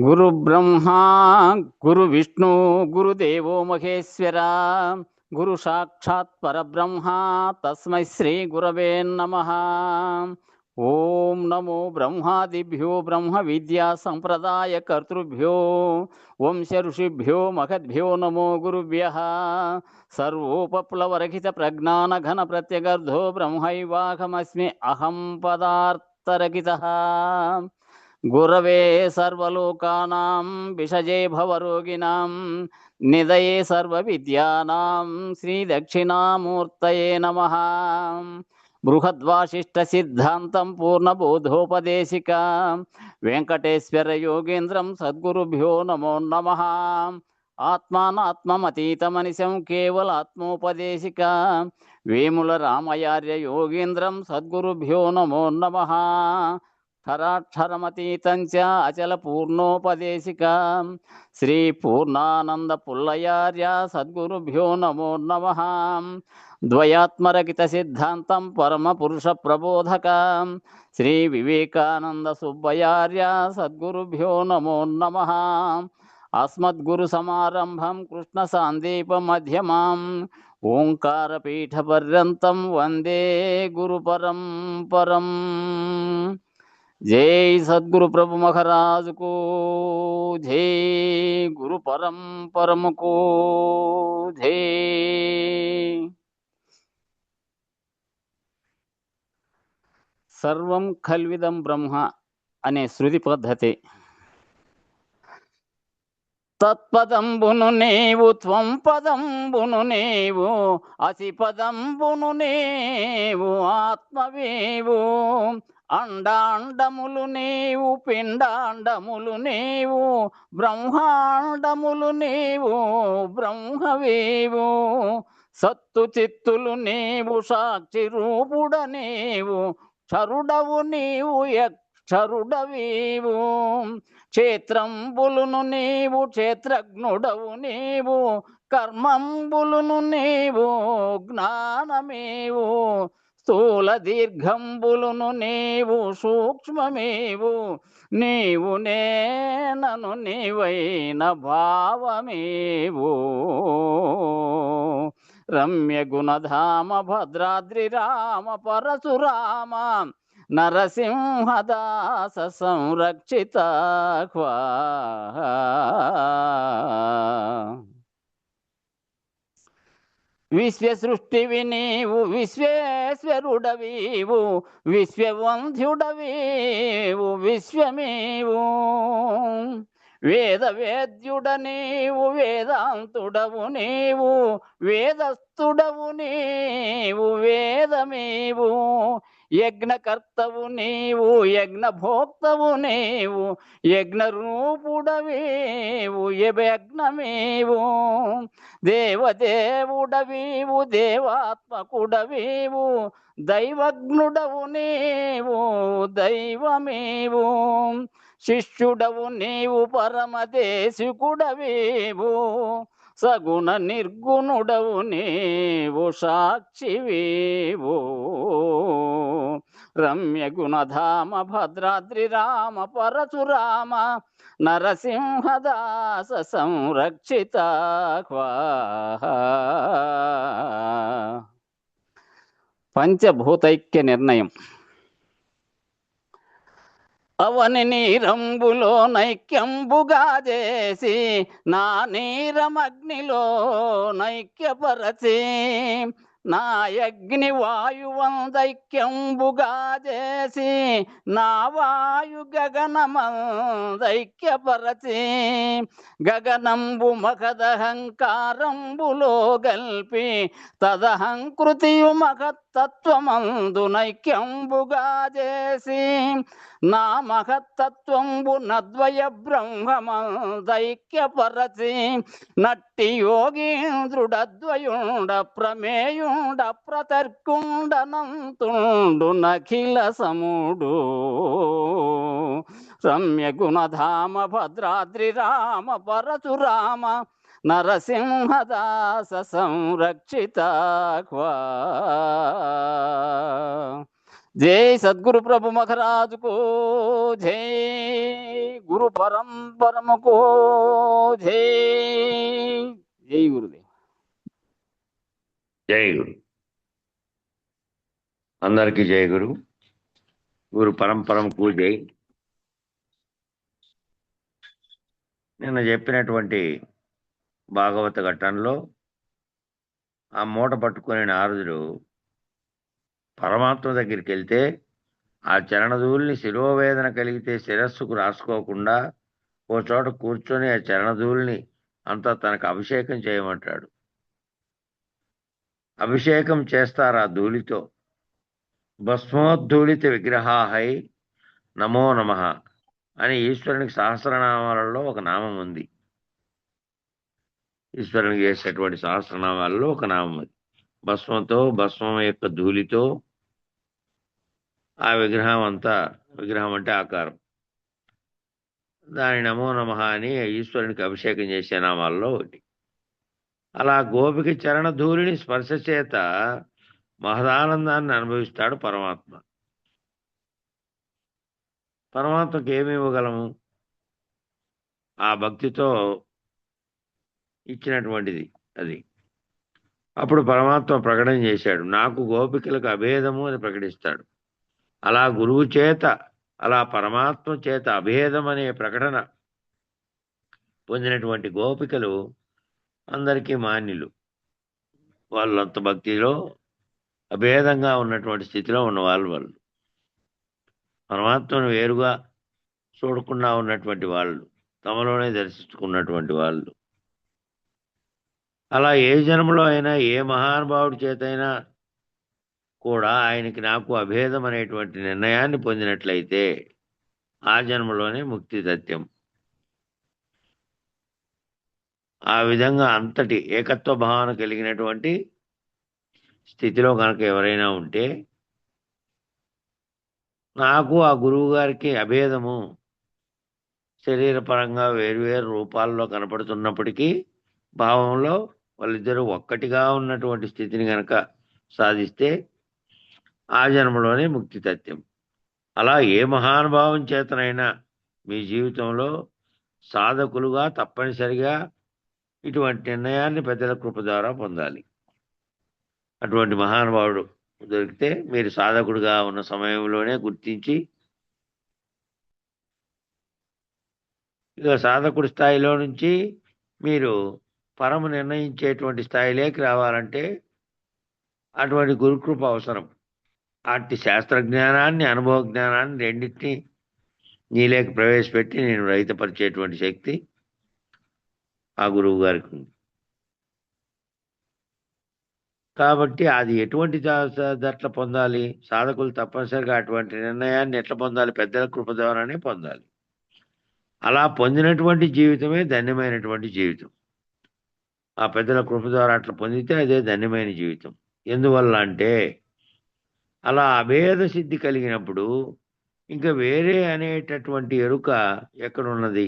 గురు బ్రహ్మా గురు విష్ణు గురుదేవో మహేశ్వర గురు సాక్షాత్ పరబ్రహ్మ తస్మై శ్రీ గురవే నమః. ఓం నమో బ్రహ్మాదిభ్యో బ్రహ్మ విద్యా సంప్రదాయ కర్తృభ్యో వంశ ఋషిభ్యో మహద్భ్యో నమో గురుభ్యః. సర్వోపప్లవరహిత ప్రజ్ఞాన ఘన ప్రత్యగర్ధో బ్రహ్మైవాహమస్మి అహం పదార్థరహితః. గురవే సర్వలోకానాం విషజే భవరోగిణాం నిదయే సర్వవిద్యానాం శ్రీ దక్షిణామూర్తయే నమః. బృహద్వాసిష్ట సిద్ధాంతం పూర్ణబోధోపదేశిక వెంకటేశ్వర యోగేంద్రం సద్గురుభ్యో నమో నమః. ఆత్మానాత్మమతీతమనిశం కేవలాత్మోపదేశిక వేముల రామయార్య యోగేంద్రం సద్గురుభ్యో నమో నమః. క్షరాక్షరమతీతం చ అచల పూర్ణోపదేశిక శ్రీ పూర్ణానంద పుల్లయార్య సద్గురుభ్యో నమో నమః. ద్వయాత్మరహిత సిద్ధాంతం పరమ పురుష ప్రబోధక శ్రీ వివేకానంద సుబ్బయార్య సద్గురుభ్యో నమో నమః. అస్మద్గురు సమారంభం కృష్ణ సాందీప మధ్యమాం ఓంకారపీఠ పర్యంతం వందే గురు పరంపరం. జై సద్గురు ప్రభు మహారాజుకు జై, గురు పరంపరముకు జై. సర్వం కల్విదం బ్రహ్మ అనే శృతి పద్ధతి. తత్పదంబును నీవు త్వం పదంబును నీవు అసి పదంబును నీవు ఆత్మవేవు. అండాండములు నీవు పిండాండములు నీవు బ్రహ్మాండములు నీవు బ్రహ్మవేవు. సత్తు చిత్తులు నీవు సాక్షి రూపుడ నీవు క్షరుడవు నీవు యక్షరుడవీవు. క్షేత్రంబులును నీవు క్షేత్రజ్ఞుడవు నీవు కర్మంబులును నీవు జ్ఞానమేవు. స్థూల దీర్ఘంబులును నీవు సూక్ష్మమేవు నీవు నేనను నీవైన భావమేవు. రమ్య గుణధామ భద్రాద్రి రామ పరశురామ నరసింహదాస సంరక్షిత. విశ్వ సృష్టివి నీవు విశ్వేశ్వరుడవీవు విశ్వవంధ్యుడవీవు విశ్వమేవు. వేద వేద్యుడ నీవు వేదాంతుడవు నీవు వేదస్థుడవు నీవు వేదమేవు. యజ్ఞకర్తవు నీవు యజ్ఞభోక్తవు నీవు యజ్ఞరూపుడవీవు యజ్ఞమేవు. దేవదేవుడవీవు దేవాత్మకుడవీవు దైవజ్ఞుడవు నీవు దైవమేవు. శిష్యుడవు నీవు పరమదేశికుడవీవు సగుణ నిర్గుణుడవు నీవు సాక్షివీవు. రమ్య గుణధామ భద్రాద్రి రామ పరశురామ నరసింహదాస సంరక్షిత. పంచభూతైక్య నిర్ణయం. అవని నీరంబులో నైక్యంబుగా చేసి నా నీరమగ్నిలో నైక్యపరచి నా యగ్ని వాయువందైక్యంబుగా చేసి నా వాయు గగనమందైక్యపరచి గగనంబు మహదహంకారంబులో గల్పి తదహంకృతియు మహత్తత్వమందు నైక్యంబుగా చేసి నా మహత్తత్వంబు నద్వయ బ్రహ్మమందైక్యపరచి నట్టి యోగీంద్రుడద్వయుండ ప్రమేయుండ ప్రతర్కుండనంతుండు నఖిల సముడు. రమ్య గుణధామ భద్రాద్రి రామ పరశురామ నరసింహదాస సంరక్షిత. जय सद्गुरु प्रभु महाराज को जय, गुरु परम को जय। जय गुरुदेव। జై గురు. అందరికీ జై గురు. గురు పరంపరంకు జై. నిన్న చెప్పినటువంటి భాగవత ఘట్టంలో ఆ మూట పట్టుకునే నారదుడు పరమాత్మ దగ్గరికి వెళ్తే ఆ చరణధూళిని శిరోవేదన కలిగితే శిరస్సుకు రాసుకోకుండా ఓ చోట కూర్చొని ఆ చరణధూళిని అంతా తనకు అభిషేకం చేయమంటాడు. అభిషేకం చేస్తారు ఆ ధూళితో. భస్మోద్ధూళిత విగ్రహాహై నమో నమః అని ఈశ్వరునికి సహస్రనామాలలో ఒక నామం ఉంది. ఈశ్వరునికి చేసేటువంటి సహస్రనామాలలో ఒక నామం అది. భస్మం యొక్క ధూళితో ఆ విగ్రహం అంతా, విగ్రహం అంటే ఆకారం, దాని నమో నమః అని ఈశ్వరునికి అభిషేకం చేసే నామాల్లో ఒకటి. అలా గోపిక చరణ ధూళిని స్పర్శ చేత మహదానందాన్ని అనుభవిస్తాడు పరమాత్మ. పరమాత్మకి ఏమి ఇవ్వగలము? ఆ భక్తితో ఇచ్చినటువంటిది అది. అప్పుడు పరమాత్మ ప్రకటన చేశాడు, నాకు గోపికలకు అభేదము అని ప్రకటిస్తాడు. అలా గురువు చేత, అలా పరమాత్మ చేత అభేదం అనే ప్రకటన పొందినటువంటి గోపికలు అందరికీ మాన్యులు. వాళ్ళంత భక్తిలో అభేదంగా ఉన్నటువంటి స్థితిలో ఉన్న వాళ్ళు పరమాత్మను వేరుగా చూడకుండా ఉన్నటువంటి వాళ్ళు, తమలోనే దర్శించుకున్నటువంటి వాళ్ళు. అలా ఏ జన్మలో అయినా ఏ మహానుభావుడి చేతైనా కూడా ఆయనకి నాకు అభేదం అనేటువంటి నిర్ణయాన్ని పొందినట్లయితే ఆ జన్మలోనే ముక్తి సత్యం. ఆ విధంగా అంతటి ఏకత్వ భావన కలిగినటువంటి స్థితిలో కనుక ఎవరైనా ఉంటే, నాకు ఆ గురువు గారికి అభేదము, శరీరపరంగా వేరువేరు రూపాల్లో కనపడుతున్నప్పటికీ భావంలో వాళ్ళిద్దరూ ఒక్కటిగా ఉన్నటువంటి స్థితిని గనక సాధిస్తే ఆ జన్మలోనే ముక్తి తథ్యం. అలా ఏ మహానుభావం చేతనైనా మీ జీవితంలో సాధకులుగా తప్పనిసరిగా ఇటువంటి నిర్ణయాన్ని పెద్దల కృప ద్వారా పొందాలి. అటువంటి మహానుభావుడు దొరికితే మీరు సాధకుడుగా ఉన్న సమయంలోనే గుర్తించి, ఇక సాధకుడి స్థాయిలో నుంచి మీరు పరము నిర్ణయించేటువంటి స్థాయిలోకి రావాలంటే అటువంటి గురుకృప అవసరం. అట్టి శాస్త్రజ్ఞానాన్ని, అనుభవ జ్ఞానాన్ని రెండింటినీ నీలోకి ప్రవేశపెట్టి నేను రహితపరిచేటువంటి శక్తి ఆ గురువు గారికి ఉంది. కాబట్టి అది ఎటువంటి దట్ల పొందాలి? సాధకులు తప్పనిసరిగా అటువంటి నిర్ణయాన్ని ఎట్లా పొందాలి? పెద్దల కృప ద్వారానే పొందాలి. అలా పొందినటువంటి జీవితమే ధన్యమైనటువంటి జీవితం. ఆ పెద్దల కృప ద్వారా అట్లా పొందితే అదే ధన్యమైన జీవితం. ఎందువల్ల అంటే అలా అభేద సిద్ధి కలిగినప్పుడు ఇంకా వేరే అనేటటువంటి ఎరుక ఎక్కడున్నది?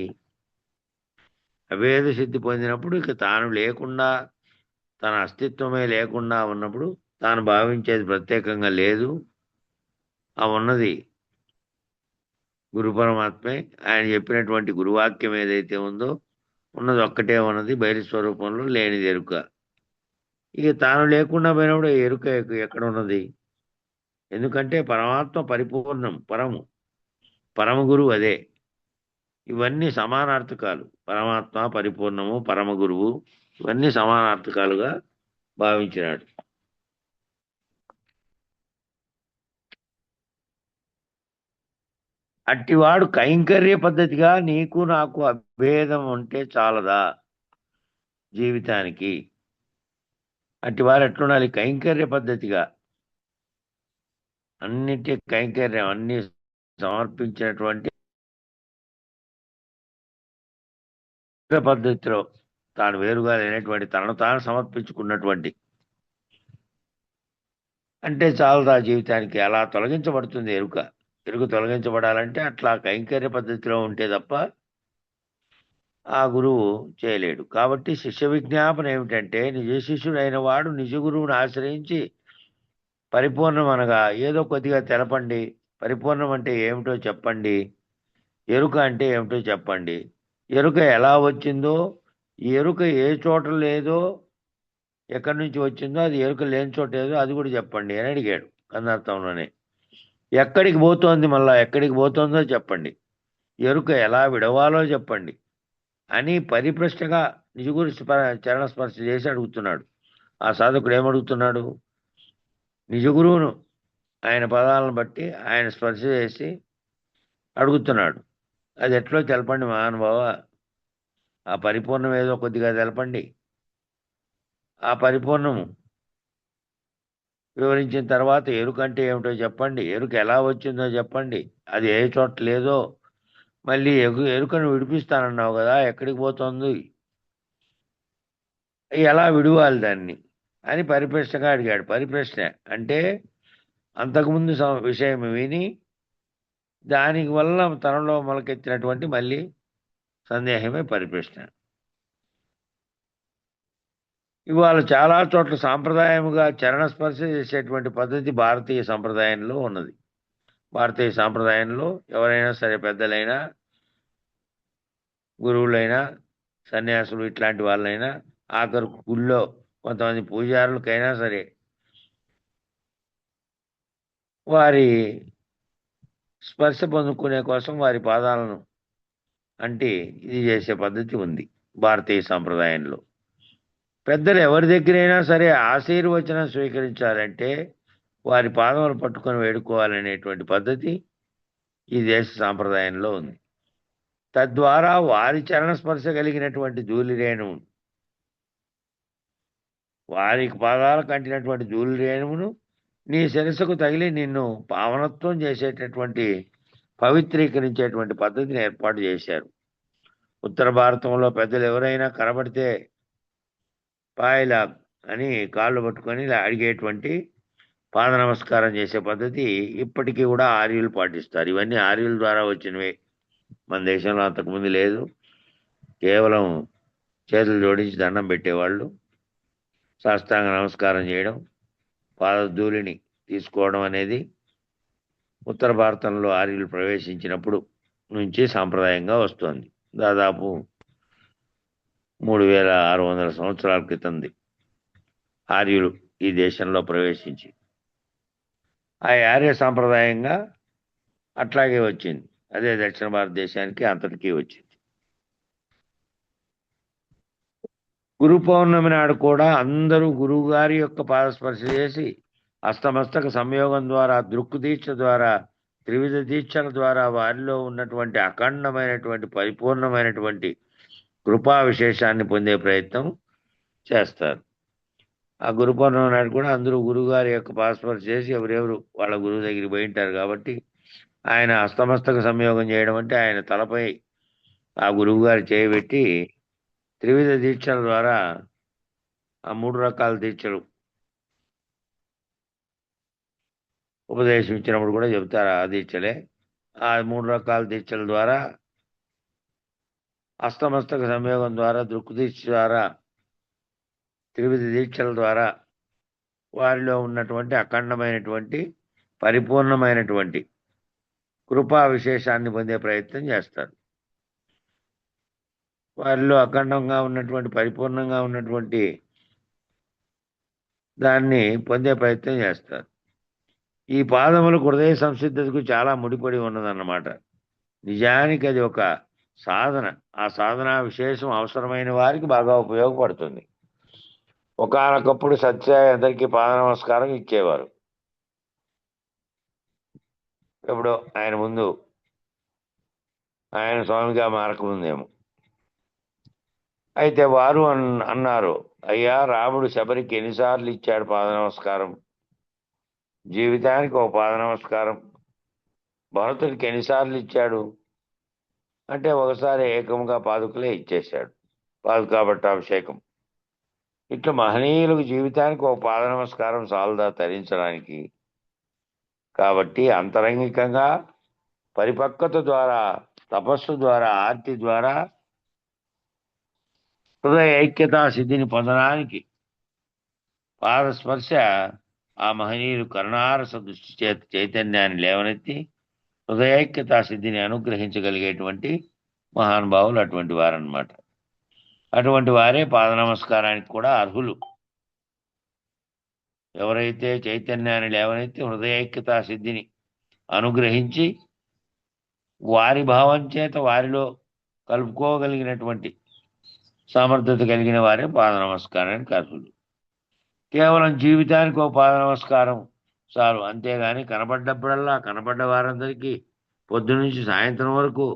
అభేద సిద్ధి పొందినప్పుడు ఇక తాను లేకుండా, తన అస్తిత్వమే లేకుండా ఉన్నప్పుడు తాను భావించేది ప్రత్యేకంగా లేదు. ఆ ఉన్నది గురు పరమాత్మే. ఆయన చెప్పినటువంటి గురువాక్యం ఏదైతే ఉందో ఉన్నది ఒక్కటే ఉన్నది, బయలు స్వరూపంలో లేనిది ఎరుక. ఇక తాను లేకుండా పోయినప్పుడు ఎరుక ఎక్కడ ఉన్నది? ఎందుకంటే పరమాత్మ పరిపూర్ణం, పరమ గురువు అదే. ఇవన్నీ సమానార్థకాలు. పరమాత్మ, పరిపూర్ణము, పరమ గురువు ఇవన్నీ సమానార్థకాలుగా భావించినాడు. అట్టివాడు కైంకర్య పద్ధతిగా నీకు నాకు అభేదం ఉంటే చాలదా జీవితానికి? అట్టివారు ఎట్లుండాలి? కైంకర్య పద్ధతిగా అన్నిటి కైంకర్యం అన్ని సమర్పించినటువంటి పద్ధతిలో తాను వేరుగా లేనటువంటి తనను తాను సమర్పించుకున్నటువంటి అంటే చాలదా జీవితానికి? అలా తొలగించబడుతుంది ఎరుక. ఎరుక తొలగించబడాలంటే అట్లా కైంకర్య పద్ధతిలో ఉంటే తప్ప ఆ గురువు చేయలేడు. కాబట్టి శిష్య విజ్ఞాపన ఏమిటంటే, నిజ శిష్యుడైన వాడు నిజ గురువుని ఆశ్రయించి పరిపూర్ణం అనగా ఏదో కొద్దిగా తెలపండి. పరిపూర్ణం అంటే ఏమిటో చెప్పండి. ఎరుక అంటే ఏమిటో చెప్పండి. ఎరుక ఎలా వచ్చిందో, ఈ ఎరుక ఏ చోట లేదో, ఎక్కడి నుంచి వచ్చిందో, అది ఎరుక లేని చోట ఏదో అది కూడా చెప్పండి అని అడిగాడు కందార్థంలోనే. ఎక్కడికి పోతోంది, మళ్ళా ఎక్కడికి పోతోందో చెప్పండి. ఎరుక ఎలా విడవాలో చెప్పండి అని పరిప్రశ్నగా నిజగురు చరణ స్పర్శ చేసి అడుగుతున్నాడు. ఆ సాధకుడు ఏమడుగుతున్నాడు? నిజగురువును ఆయన పదాలను బట్టి ఆయన స్పర్శ చేసి అడుగుతున్నాడు. అది ఎట్లో తెలపండి మహానుభావ, ఆ పరిపూర్ణం ఏదో కొద్దిగా తెలపండి. ఆ పరిపూర్ణము వివరించిన తర్వాత ఎరుక అంటే ఏమిటో చెప్పండి. ఎరుక ఎలా వచ్చిందో చెప్పండి. అది ఏ చోట లేదో, మళ్ళీ ఎరుకను విడిపిస్తానన్నావు కదా, ఎక్కడికి పోతుంది, ఎలా విడువాలి దాన్ని అని పరిప్రశ్నగా అడిగాడు. పరిప్రశ్న అంటే అంతకుముందు విషయం విని దానికి వల్ల తనలో మొలకెత్తినటువంటి మళ్ళీ సందేహమే పరిప్రశ్న. ఇవాళ చాలా చోట్ల సాంప్రదాయముగా చరణ స్పర్శ చేసేటువంటి పద్ధతి భారతీయ సంప్రదాయంలో ఉన్నది. భారతీయ సాంప్రదాయంలో ఎవరైనా సరే, పెద్దలైనా, గురువులైనా, సన్యాసులు ఇట్లాంటి వాళ్ళైనా, ఆఖరు గుళ్ళో కొంతమంది పూజారులకైనా సరే, వారి స్పర్శ పొందుకునే కోసం వారి పాదాలను అంటే ఇది చేసే పద్ధతి ఉంది భారతీయ సంప్రదాయంలో. పెద్దలు ఎవరి దగ్గరైనా సరే ఆశీర్వచనం స్వీకరించాలంటే వారి పాదములు పట్టుకొని వేడుకోవాలనేటువంటి పద్ధతి ఈ దేశ సాంప్రదాయంలో ఉంది. తద్వారా వారి చరణ స్పర్శ కలిగినటువంటి ధూళిరేణువు, వారికి పాదాలకు అంటినటువంటి ధూళిరేణువును నీ శిరస్సుకు తగిలి నిన్ను పావనత్వం చేసేటటువంటి, పవిత్రీకరించేటువంటి పద్ధతిని ఏర్పాటు చేశారు. ఉత్తర భారతంలో పెద్దలు ఎవరైనా కనబడితే పాయలా అని కాళ్ళు పట్టుకొని ఇలా అడిగేటువంటి పాద నమస్కారం చేసే పద్ధతి ఇప్పటికీ కూడా ఆర్యులు పాటిస్తారు. ఇవన్నీ ఆర్యుల ద్వారా వచ్చినవే. మన దేశంలో అంతకుముందు లేదు. కేవలం చేతులు జోడించి దండం పెట్టేవాళ్ళు, సాష్టాంగ నమస్కారం చేయడం, పాదధూళిని తీసుకోవడం అనేది ఉత్తర భారతంలో ఆర్యులు ప్రవేశించినప్పుడు నుంచి సాంప్రదాయంగా వస్తోంది. దాదాపు 3600 సంవత్సరాల క్రితంది ఆర్యులు ఈ దేశంలో ప్రవేశించి. ఆ ఆర్య సాంప్రదాయంగా అట్లాగే వచ్చింది. అదే దక్షిణ భారతదేశానికి అంతటికీ వచ్చింది. గురు పౌర్ణమి నాడు కూడా అందరూ గురువు గారి యొక్క పాదస్పర్శ చేసి అస్తమస్తక సంయోగం ద్వారా, దృక్కు దీక్ష ద్వారా, త్రివిధ దీక్షల ద్వారా వారిలో ఉన్నటువంటి అఖండమైనటువంటి పరిపూర్ణమైనటువంటి కృపా విశేషాన్ని పొందే ప్రయత్నం చేస్తారు. ఆ గురు పౌర్ణమి నాడు కూడా అందరూ గురువుగారి యొక్క పాదస్పర్శ చేసి ఎవరెవరు వాళ్ళ గురువు దగ్గరికి పోయి ఉంటారు కాబట్టి ఆయన అస్తమస్తక సంయోగం చేయడం అంటే ఆయన తలపై ఆ గురువు గారు చేయబెట్టి త్రివిధ దీక్షల ద్వారా, ఆ 3 రకాల దీక్షలు ఉపదేశం ఇచ్చినప్పుడు కూడా చెబుతారు ఆ దీక్షలే. ఆ 3 రకాల దీక్షల ద్వారా, అస్తమస్తక సంయోగం ద్వారా, దృక్కు దీక్ష ద్వారా, త్రివిధ దీక్షల ద్వారా వారిలో ఉన్నటువంటి అఖండమైనటువంటి పరిపూర్ణమైనటువంటి కృపా విశేషాన్ని పొందే ప్రయత్నం చేస్తారు. వారిలో అఖండంగా ఉన్నటువంటి, పరిపూర్ణంగా ఉన్నటువంటి దాన్ని పొందే ప్రయత్నం చేస్తారు. ఈ పాదములు హృదయ సంసిద్ధతకు చాలా ముడిపడి ఉన్నదన్నమాట. నిజానికి అది ఒక సాధన. ఆ సాధన విశేషం అవసరమైన వారికి బాగా ఉపయోగపడుతుంది. ఒకానొకప్పుడు సత్యసాయి అందరికీ పాద నమస్కారం ఇచ్చేవారు. ఎప్పుడో ఆయన ముందు, ఆయన స్వామిగా మారకముందేమో. అయితే వారు అన్నారు, అయ్యా రాముడు శబరికి ఎన్నిసార్లు ఇచ్చాడు పాద నమస్కారం, జీవితానికి ఒక పాద నమస్కారం. భరతుడికి ఎన్నిసార్లు ఇచ్చాడు అంటే ఒకసారి ఏకంగా పాదుకలే ఇచ్చేశాడు, పాదుకా పట్టాభిషేకం. ఇట్లా మహనీయులకు జీవితానికి ఒక పాద నమస్కారం చాలదా తరించడానికి? కాబట్టి అంతరంగికంగా పరిపక్వత ద్వారా, తపస్సు ద్వారా, ఆర్తి ద్వారా హృదయ ఐక్యతా సిద్ధిని పొందడానికి పాదస్పర్శ ఆ మహనీయులు కరుణారస దృష్టి చేత చైతన్యాన్ని లేవనెత్తి హృదయైక్యతా సిద్ధిని అనుగ్రహించగలిగేటువంటి మహానుభావులు అటువంటి వారన్నమాట. అటువంటి వారే పాద నమస్కారానికి కూడా అర్హులు. ఎవరైతే చైతన్యాన్ని లేవనెత్తి హృదయైక్యతా సిద్ధిని అనుగ్రహించి వారి భావం చేత వారిలో కలుపుకోగలిగినటువంటి సమర్థత కలిగిన వారే పాద నమస్కారానికి అర్హులు. కేవలం జీవితానికి ఒక పాద నమస్కారం చాలు, అంతేగాని కనబడ్డప్పుడల్లా కనబడ్డ వారందరికీ పొద్దునుంచి సాయంత్రం వరకు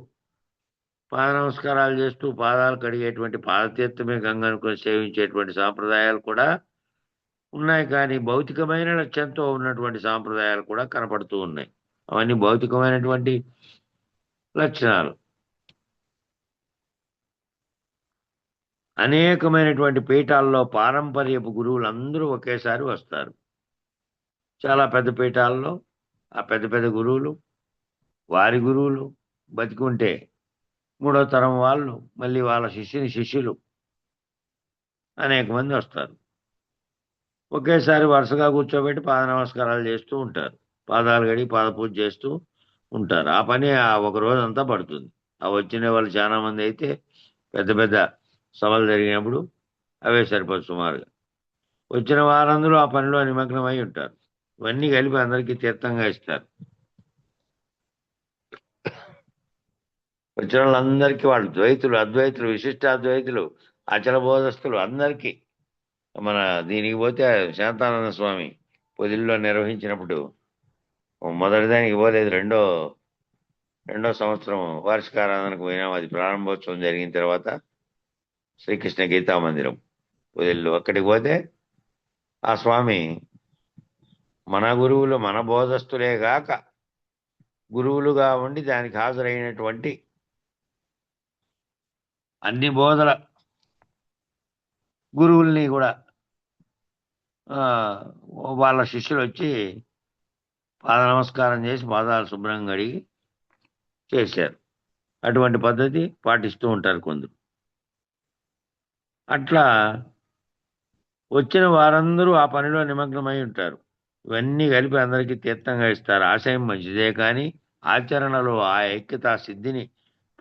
పాద నమస్కారాలు చేస్తూ పాదాలు కడిగేటువంటి పాదతీర్థమే గంగ అనుకుని సేవించేటువంటి సాంప్రదాయాలు కూడా ఉన్నాయి. కానీ భౌతికమైన లక్ష్యంతో ఉన్నటువంటి సాంప్రదాయాలు కూడా కనపడుతూ ఉన్నాయి. అవన్నీ భౌతికమైనటువంటి లక్షణాలు. అనేకమైనటువంటి పీఠాల్లో పారంపర్యపు గురువులందరూ ఒకేసారి వస్తారు. చాలా పెద్ద పీఠాల్లో ఆ పెద్ద పెద్ద గురువులు, వారి గురువులు బతికుంటే మూడో తరం వాళ్ళు, మళ్ళీ వాళ్ళ శిష్యులు అనేక మంది వస్తారు. ఒకేసారి వరుసగా కూర్చోబెట్టి పాద నమస్కారాలు చేస్తూ ఉంటారు. పాదాలు గడి పాద పూజ చేస్తూ ఉంటారు. ఆ పని ఒక రోజంతా పడుతుంది. ఆ వచ్చిన వాళ్ళు చాలా మంది అయితే పెద్ద పెద్ద సభలు జరిగినప్పుడు అవే సరిపోదు. సుమారుగా వచ్చిన వారందరూ ఆ పనిలో నిమగ్నమై ఉంటారు. ఇవన్నీ కలిపి అందరికీ తీర్థంగా ఇస్తారు. వచ్చిన వాళ్ళందరికీ వాళ్ళు ద్వైతులు, అద్వైతులు, విశిష్టాద్వైతులు, అచల బోధస్తులు అందరికీ. మన దీనికి పోతే శాంతానంద స్వామి పొదిల్లో నిర్వహించినప్పుడు మొదటిదానికి పోలేదు, రెండో సంవత్సరం వార్షికారాధనకు పోయినాం. అది ప్రారంభోత్సవం జరిగిన తర్వాత శ్రీకృష్ణ గీతా మందిరం పొదిల్లో అక్కడికి పోతే ఆ స్వామి మన గురువులు, మన బోధస్తులే గాక గురువులుగా ఉండి దానికి హాజరైనటువంటి అన్ని బోధల గురువుల్ని కూడా వాళ్ళ శిష్యులు వచ్చి పాద నమస్కారం చేసి పాదాలు శుభ్రంగా కడిగి చేశారు. అటువంటి పద్ధతి పాటిస్తూ ఉంటారు కొందరు. అట్లా వచ్చిన వారందరూ ఆ పనిలో నిమగ్నమై ఉంటారు. ఇవన్నీ కలిపి అందరికీ తీర్థంగా ఇస్తారు. ఆశయం మంచిదే, కానీ ఆచరణలో ఆ ఐక్యతా సిద్ధిని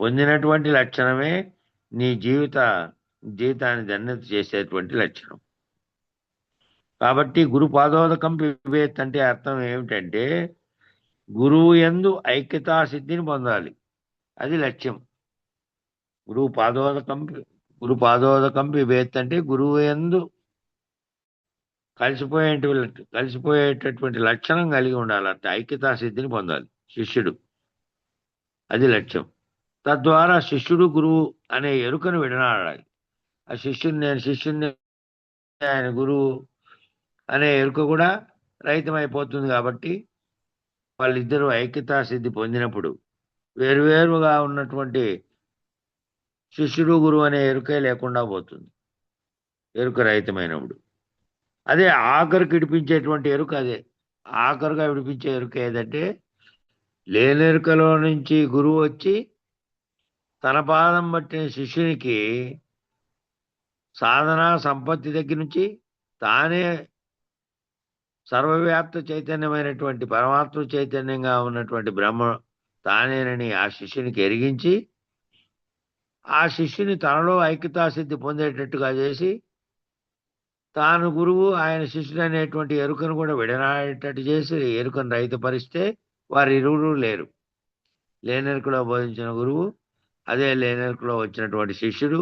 పొందినటువంటి లక్షణమే నీ జీవితాన్ని ధన్యత చేసేటువంటి లక్షణం. కాబట్టి గురు పాదోదకం పిబేత్ అంటే అర్థం ఏమిటంటే గురువు యందు ఐక్యతా సిద్ధిని పొందాలి. అది లక్ష్యం. గురు పాదోదకం పిబేత్ అంటే గురువు యందు కలిసిపోయేటటువంటి లక్షణం కలిగి ఉండాలంటే ఐక్యతా సిద్ధిని పొందాలి శిష్యుడు. అది లక్ష్యం. తద్వారా శిష్యుడు గురువు అనే ఎరుకను విడనాడాలి. ఆ నేను శిష్యుడిని, ఆయన గురువు అనే ఎరుక కూడా రహితమైపోతుంది. కాబట్టి వాళ్ళిద్దరూ ఐక్యతా సిద్ధి పొందినప్పుడు వేరువేరుగా ఉన్నటువంటి శిష్యుడు గురువు అనే ఎరుకే లేకుండా పోతుంది. ఎరుక రహితమైనప్పుడు అదే ఆఖరికి విడిపించేటువంటి ఎరుక. అదే ఆఖరుగా విడిపించే ఎరుక ఏదంటే లేనెరుకలో నుంచి గురువు వచ్చి తన పాదం పట్టిన శిష్యునికి సాధన సంపత్తి దగ్గర నుంచి తానే సర్వవ్యాప్త చైతన్యమైనటువంటి పరమాత్మ చైతన్యంగా ఉన్నటువంటి బ్రహ్మ తానేనని ఆ శిష్యునికి ఎరిగించి ఆ శిష్యుని తనలో ఐక్యతా సిద్ధి పొందేటట్టుగా చేసి తాను గురువు, ఆయన శిష్యుడు అనేటువంటి ఎరుకను కూడా విడనాడేటట్టు చేసి ఎరుకను రహితపరిస్తే వారి ఇరువురు లేరు. లేనెరుకలో బోధించిన గురువు, అదే లేనెరుకలో వచ్చినటువంటి శిష్యుడు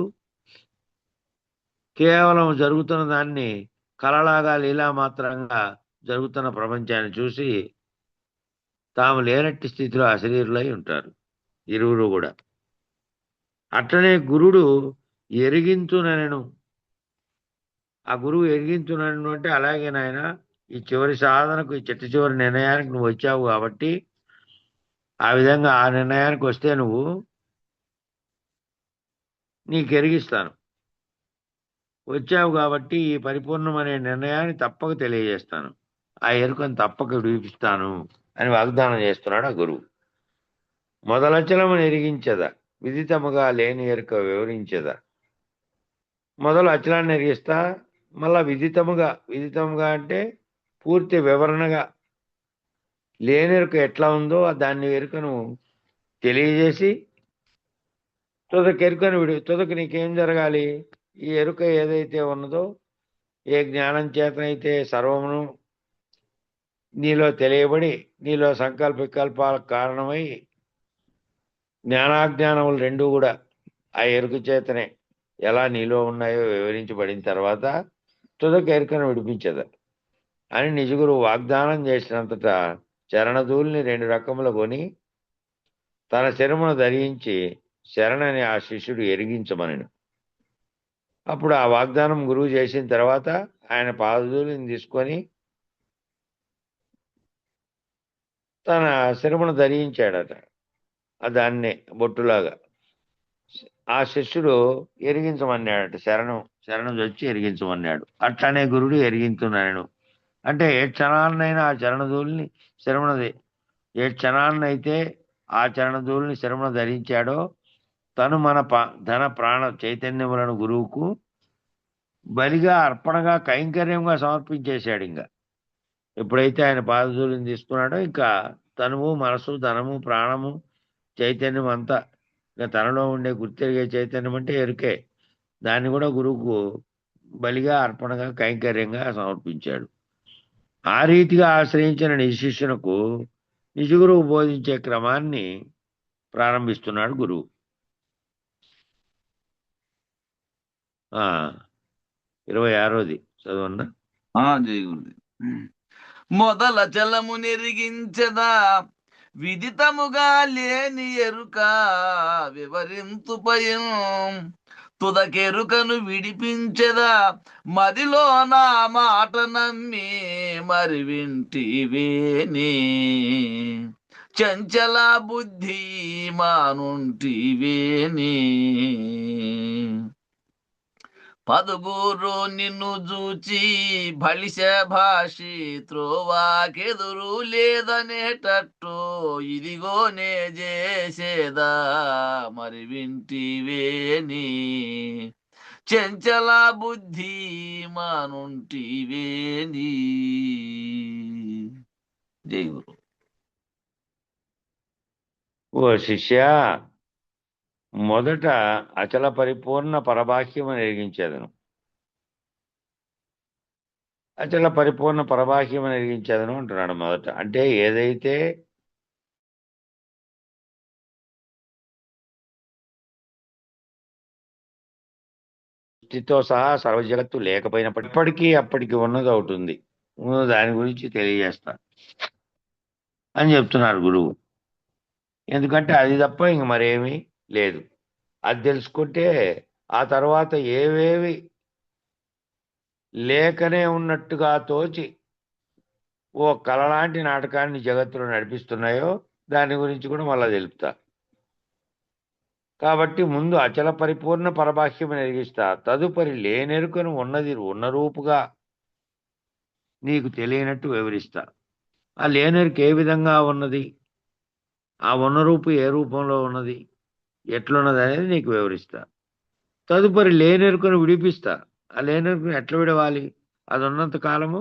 కేవలం జరుగుతున్న దాన్ని కలలాగా లీలామాత్రంగా జరుగుతున్న ప్రపంచాన్ని చూసి తాము లేనట్టి స్థితిలో అశరీరులై ఉంటారు ఇరువురు కూడా. అట్లనే గురుడు ఎరిగించునను, ఆ గురువు ఎరిగించునను అంటే అలాగే నాయన ఈ చివరి సాధనకు, ఈ చివరి నిర్ణయానికి నువ్వు వచ్చావు కాబట్టి ఆ విధంగా ఆ నిర్ణయానికి వస్తే నువ్వు నీకు ఎరిగిస్తాను. వచ్చావు కాబట్టి ఈ పరిపూర్ణమనే నిర్ణయాన్ని తప్పక తెలియజేస్తాను, ఆ ఎరుకను తప్పక విడిపిస్తాను అని వాగ్దానం చేస్తున్నాడు ఆ గురువు. మొదలచలమును ఎరిగించదా, విదితముగా లేని ఎరుక వివరించదా. మొదలు అచలాన్ని ఎరిగిస్తా, మళ్ళా విదితముగా అంటే పూర్తి వివరణగా లేనెరుక ఎట్లా ఉందో దాన్ని ఎరుకను తెలియజేసి తుదకు నీకేం జరగాలి? ఈ ఎరుక ఏదైతే ఉన్నదో, ఏ జ్ఞానం చేతనైతే సర్వమును నీలో తెలియబడి నీలో సంకల్ప వికల్పాలకు కారణమై జ్ఞానాజ్ఞానములు రెండూ కూడా ఆ ఎరుక చేతనే ఎలా నీలో ఉన్నాయో వివరించబడిన తర్వాత తుదకు ఎరుకను విడిపించదు అని నిజగురు వాగ్దానం చేసినంతటా చరణధూల్ని 2 రకముల కొని తన శరమును ధరించి శరణని ఆ శిష్యుడు ఎరిగించమనెను. అప్పుడు ఆ వాగ్దానం గురువు చేసిన తర్వాత ఆయన పాదధూళిని తీసుకొని తన శరమును ధరించాడట. దాన్నే బొట్టులాగా. ఆ శిష్యుడు ఎరిగించమన్నాడట. శరణం వచ్చి ఎరిగించమన్నాడు. అట్లానే గురుడు ఎరిగించున్నాడు. అంటే ఏ క్షణాన్నైనా ఆ చరణధూళిని శరమునది ఏ క్షణాన్నైతే ఆ చరణధూళిని శరమున ధరించాడో తను మన ధన ప్రాణ చైతన్యములను గురువుకు బలిగా అర్పణగా కైంకర్యంగా సమర్పించేశాడు. ఇంకా ఎప్పుడైతే ఆయన పాదధూళిని తీసుకున్నాడో ఇంకా తనువు మనసు ధనము ప్రాణము చైతన్యం అంతా ఇంకా తనలో ఉండే గుర్తెరిగే చైతన్యం అంటే ఎరుకే. దాన్ని కూడా గురువుకు బలిగా అర్పణగా కైంకర్యంగా సమర్పించాడు. ఆ రీతిగా ఆశ్రయించిన నిశిష్యునకు నిజగురువు బోధించే క్రమాన్ని ప్రారంభిస్తున్నాడు గురువు. 26ది చదవన్నా. జయ గురుదేవ్. మొదల చలము నెరిగించదా విదితముగా లేని ఎరుక వివరింతుపయం తుదకెరుకను విడిపించదా మదిలో నా మాట నమ్మి మరి వింటివేని చంచల బుద్ధి మానుంటివేని పదుగురు నిన్ను చూచి బలిశ భాషి త్రోవాకెదురు లేదనేటట్టు ఇదిగో నే చేసేదా మరి వింటివేని చంచల బుద్ధి మానుంటివేని. జై గురు. ఓ శిష్య, మొదట అచల పరిపూర్ణ పరబాహ్యమని ఎరిగించేదను. అచల పరిపూర్ణ పరబాహ్యమని ఎరిగించేదను అంటున్నాడు. మొదట అంటే ఏదైతే సృష్టితో సహా సర్వ జగత్తు లేకపోయినప్పటికీ అప్పటికి ఉన్నది అవుతుంది. దాని గురించి తెలియజేస్తా అని చెప్తున్నారు గురువు. ఎందుకంటే అది తప్ప ఇంక మరేమీ లేదు. అది తెలుసుకుంటే ఆ తర్వాత ఏవేవి లేకనే ఉన్నట్టుగా తోచి ఓ కళలాంటి నాటకాన్ని జగత్తులో నడిపిస్తున్నాయో దాని గురించి కూడా మళ్ళా తెలుపుతా. కాబట్టి ముందు అచల పరిపూర్ణ పరబాహ్యం ఎరిగిస్తా. తదుపరి లేనెరుకను ఉన్నది ఉన్న రూపుగా నీకు తెలియనట్టు వివరిస్తా. ఆ లేనెరుక ఏ విధంగా ఉన్నది, ఆ ఉన్న రూపు ఏ రూపంలో ఉన్నది, ఎట్లున్నది అనేది నీకు వివరిస్తా. తదుపరి లేనెరుకను విడిపిస్తా. ఆ లేనెరుకను ఎట్లా విడవాలి? అది ఉన్నంత కాలము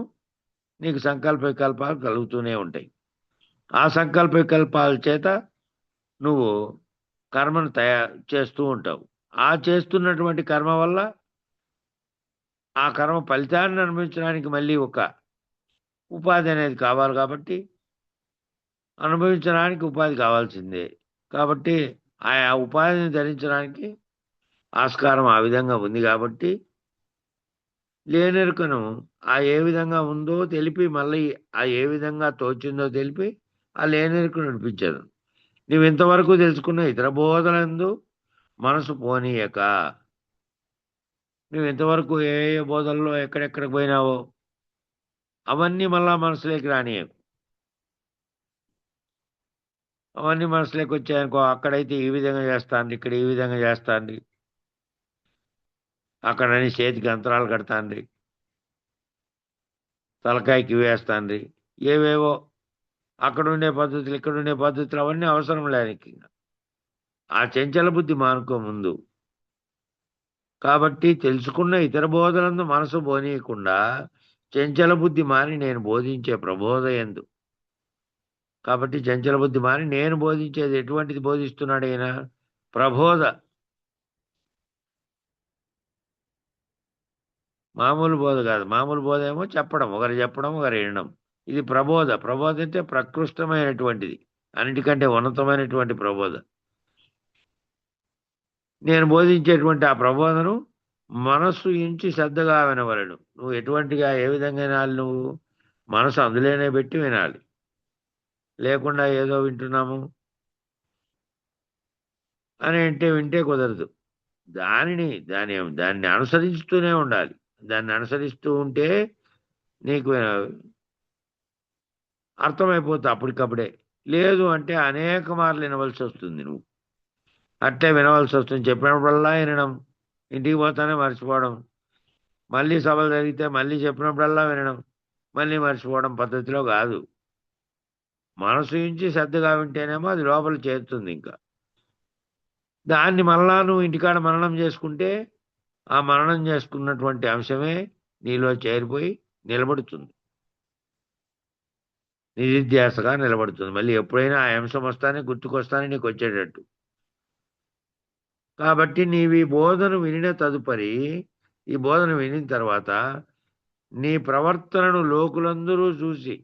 నీకు సంకల్ప వికల్పాలు కలుగుతూనే ఉంటాయి. ఆ సంకల్ప వికల్పాల చేత నువ్వు కర్మను చేస్తూ ఉంటావు. ఆ చేస్తున్నటువంటి కర్మ వల్ల ఆ కర్మ ఫలితాన్ని అనుభవించడానికి మళ్ళీ ఒక ఉపాధి అనేది కావాలి. కాబట్టి అనుభవించడానికి ఉపాధి కావాల్సిందే. కాబట్టి ఆ ఉపాధిని ధరించడానికి ఆస్కారం ఆ విధంగా ఉంది. కాబట్టి లేనెరుకను ఆ ఏ విధంగా ఉందో తెలిపి మళ్ళీ ఆ ఏ విధంగా తోచిందో తెలిపి ఆ లేనెరుకను నడిపించదు. నువ్వు ఇంతవరకు తెలుసుకున్న ఇతర బోధలందు మనసు పోనీయక, నువ్వు ఇంతవరకు ఏ ఏ బోధల్లో ఎక్కడెక్కడికి పోయినావో అవన్నీ మళ్ళా మనసులోకి రానియకు. అవన్నీ మనసులోకి వచ్చాయనుకో, అక్కడైతే ఈ విధంగా చేస్తాండి, ఇక్కడ ఈ విధంగా చేస్తాండి, అక్కడని చేతికి అంతరాలు కడతాండి, తలకాయకి వేస్తాండి, ఏవేవో అక్కడ ఉండే పద్ధతులు ఇక్కడ ఉండే పద్ధతులు అవన్నీ అవసరం లేనికి. ఆ చంచల బుద్ధి మానుకో ముందు. కాబట్టి తెలుసుకున్న ఇతర బోధలందు మనసు పోనీయకుండా చంచల బుద్ధి మాని నేను బోధించే ప్రబోధ యందు. కాబట్టి చంచల బుద్ధి మాని నేను బోధించేది ఎటువంటిది బోధిస్తున్నాడు ఈయన? ప్రబోధ. మామూలు బోధ కాదు. మామూలు బోధ ఏమో చెప్పడం, ఒకరు చెప్పడం, ఒకరు వినడం. ఇది ప్రబోధ. ప్రబోధ అంటే ప్రకృష్టమైనటువంటిది, అన్నిటికంటే ఉన్నతమైనటువంటి ప్రబోధ. నేను బోధించేటువంటి ఆ ప్రబోధను మనస్సు ఇంచి శ్రద్ధగా వినవలను. నువ్వు ఎటువంటిగా ఏ విధంగా వినాలి? నువ్వు మనసు అందులోనే పెట్టి వినాలి. లేకుండా ఏదో వింటున్నాము అని అంటే వింటే కుదరదు. దాన్ని అనుసరిస్తూనే ఉండాలి. దాన్ని అనుసరిస్తూ ఉంటే నీకు అర్థమైపోతుంది అప్పటికప్పుడే. లేదు అంటే అనేక మార్లు వినవలసి వస్తుంది. నువ్వు అట్లే వినవలసి వస్తుంది. చెప్పినప్పుడల్లా వినడం, ఇంటికి పోతానే మర్చిపోవడం, మళ్ళీ సభలు జరిగితే మళ్ళీ చెప్పినప్పుడల్లా వినడం, మళ్ళీ మర్చిపోవడం పద్ధతిలో కాదు. మనసు నుంచి శ్రద్ధగా వింటేనేమో అది లోపల చేరుతుంది. ఇంకా దాన్ని మళ్ళా నువ్వు ఇంటికాడ మననం చేసుకుంటే ఆ మననం చేసుకున్నటువంటి అంశమే నీలో చేరిపోయి నిలబడుతుంది, నిధిధ్యాసగా నిలబడుతుంది. మళ్ళీ ఎప్పుడైనా ఆ అంశం వస్తానే గుర్తుకొస్తానే నీకు వచ్చేటట్టు. కాబట్టి నీవు ఈ బోధను వినిన తదుపరి, ఈ బోధన వినిన తర్వాత నీ ప్రవర్తనను లోకులందరూ చూసి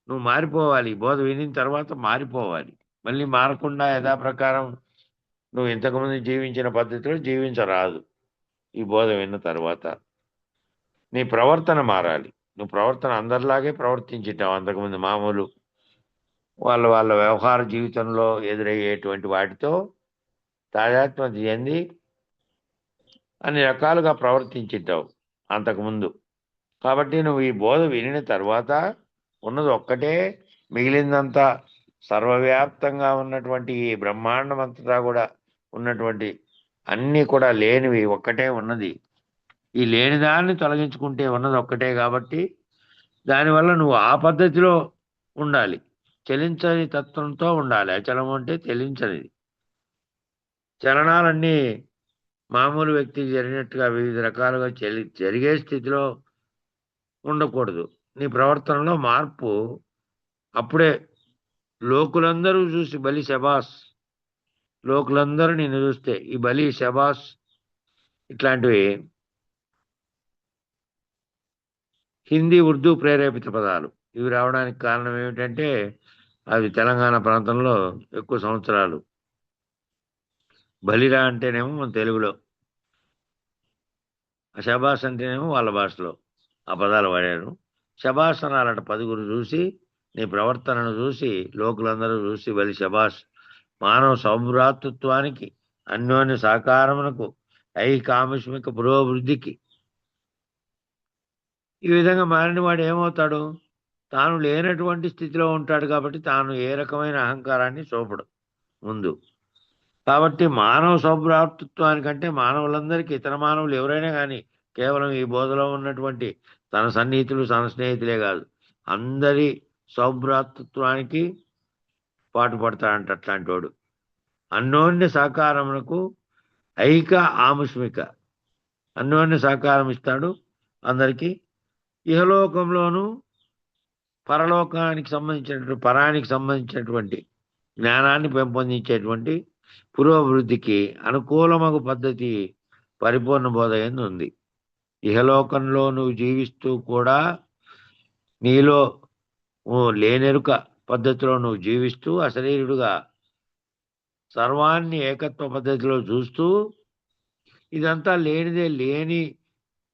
నువ్వు మారిపోవాలి. ఈ బోధ వినిన తర్వాత మారిపోవాలి. మళ్ళీ మారకుండా యథాప్రకారం నువ్వు ఇంతకుముందు జీవించిన పద్ధతిలో జీవించరాదు. ఈ బోధ విన్న తర్వాత నీ ప్రవర్తన మారాలి. నువ్వు ప్రవర్తన అందరిలాగే ప్రవర్తించుంటావు అంతకుముందు. మామూలు వాళ్ళ వ్యవహార జీవితంలో ఎదురయ్యేటువంటి వాటితో తాదాత్మ్య చెంది అన్ని రకాలుగా ప్రవర్తించుంటావు అంతకుముందు. కాబట్టి నువ్వు ఈ బోధ వినిన తర్వాత ఉన్నది ఒక్కటే, మిగిలిందంతా సర్వవ్యాప్తంగా ఉన్నటువంటి ఈ బ్రహ్మాండం అంతటా కూడా ఉన్నటువంటి అన్నీ కూడా లేనివి ఒక్కటే ఉన్నది. ఈ లేని దాన్ని తొలగించుకుంటే ఉన్నది ఒక్కటే. కాబట్టి దానివల్ల నువ్వు ఆ పద్ధతిలో ఉండాలి. చలించని తత్వంతో ఉండాలి. అచలము అంటే చలించనిది. చలనాలన్నీ మామూలు వ్యక్తికి జరిగినట్టుగా వివిధ రకాలుగా జరిగే స్థితిలో ఉండకూడదు. నీ ప్రవర్తనలో మార్పు అప్పుడే లోకులందరూ చూసి బలి శబాస్, లోకులందరూ నిన్ను చూస్తే ఈ బలి శబాస్ ఇట్లాంటివి హిందీ ఉర్దూ ప్రేరేపిత పదాలు. ఇవి రావడానికి కారణం ఏమిటంటే అవి తెలంగాణ ప్రాంతంలో ఎక్కువ సంవత్సరాలు. బలిరా అంటేనేమో మన తెలుగులో, శబాస్ అంటేనేమో వాళ్ళ భాషలో ఆ పదాలు వాడారు. శబాస్ అనాలట 10 చూసి, నీ ప్రవర్తనను చూసి లోకులందరూ చూసి బలి శబాస్. మానవ సౌభ్రాతృత్వానికి, అన్యోన్య సహకారమునకు, ఐకామిష్మిక పురోభివృద్ధికి ఈ విధంగా మారిన వాడు ఏమవుతాడు? తాను లేనటువంటి స్థితిలో ఉంటాడు. కాబట్టి తాను ఏ రకమైన అహంకారాన్ని చూపడు ముందు. కాబట్టి మానవ సౌభ్రాతృత్వానికంటే మానవులందరికీ, ఇతర మానవులు ఎవరైనా కానీ కేవలం ఈ బోధలో ఉన్నటువంటి తన సన్నిహితులు, తన స్నేహితులే కాదు, అందరి సౌభ్రాతృత్వానికి పాటుపడతాడంట అట్లాంటి వాడు. అన్యోన్య సహకారమునకు ఐక ఆముష్మిక, అన్యోన్య సహకారం ఇస్తాడు అందరికీ. ఇహలోకంలోను పరలోకానికి సంబంధించినటువంటి, పరానికి సంబంధించినటువంటి జ్ఞానాన్ని పెంపొందించేటువంటి పురోభివృద్ధికి అనుకూలమగు పద్ధతి పరిపూర్ణ బోధ యందు ఉంది. ఇహలోకంలో నువ్వు జీవిస్తూ కూడా నీలో లేనెరుక పద్ధతిలో నువ్వు జీవిస్తూ అశరీరుడుగా సర్వాన్ని ఏకత్వ పద్ధతిలో చూస్తూ ఇదంతా లేనిదే, లేని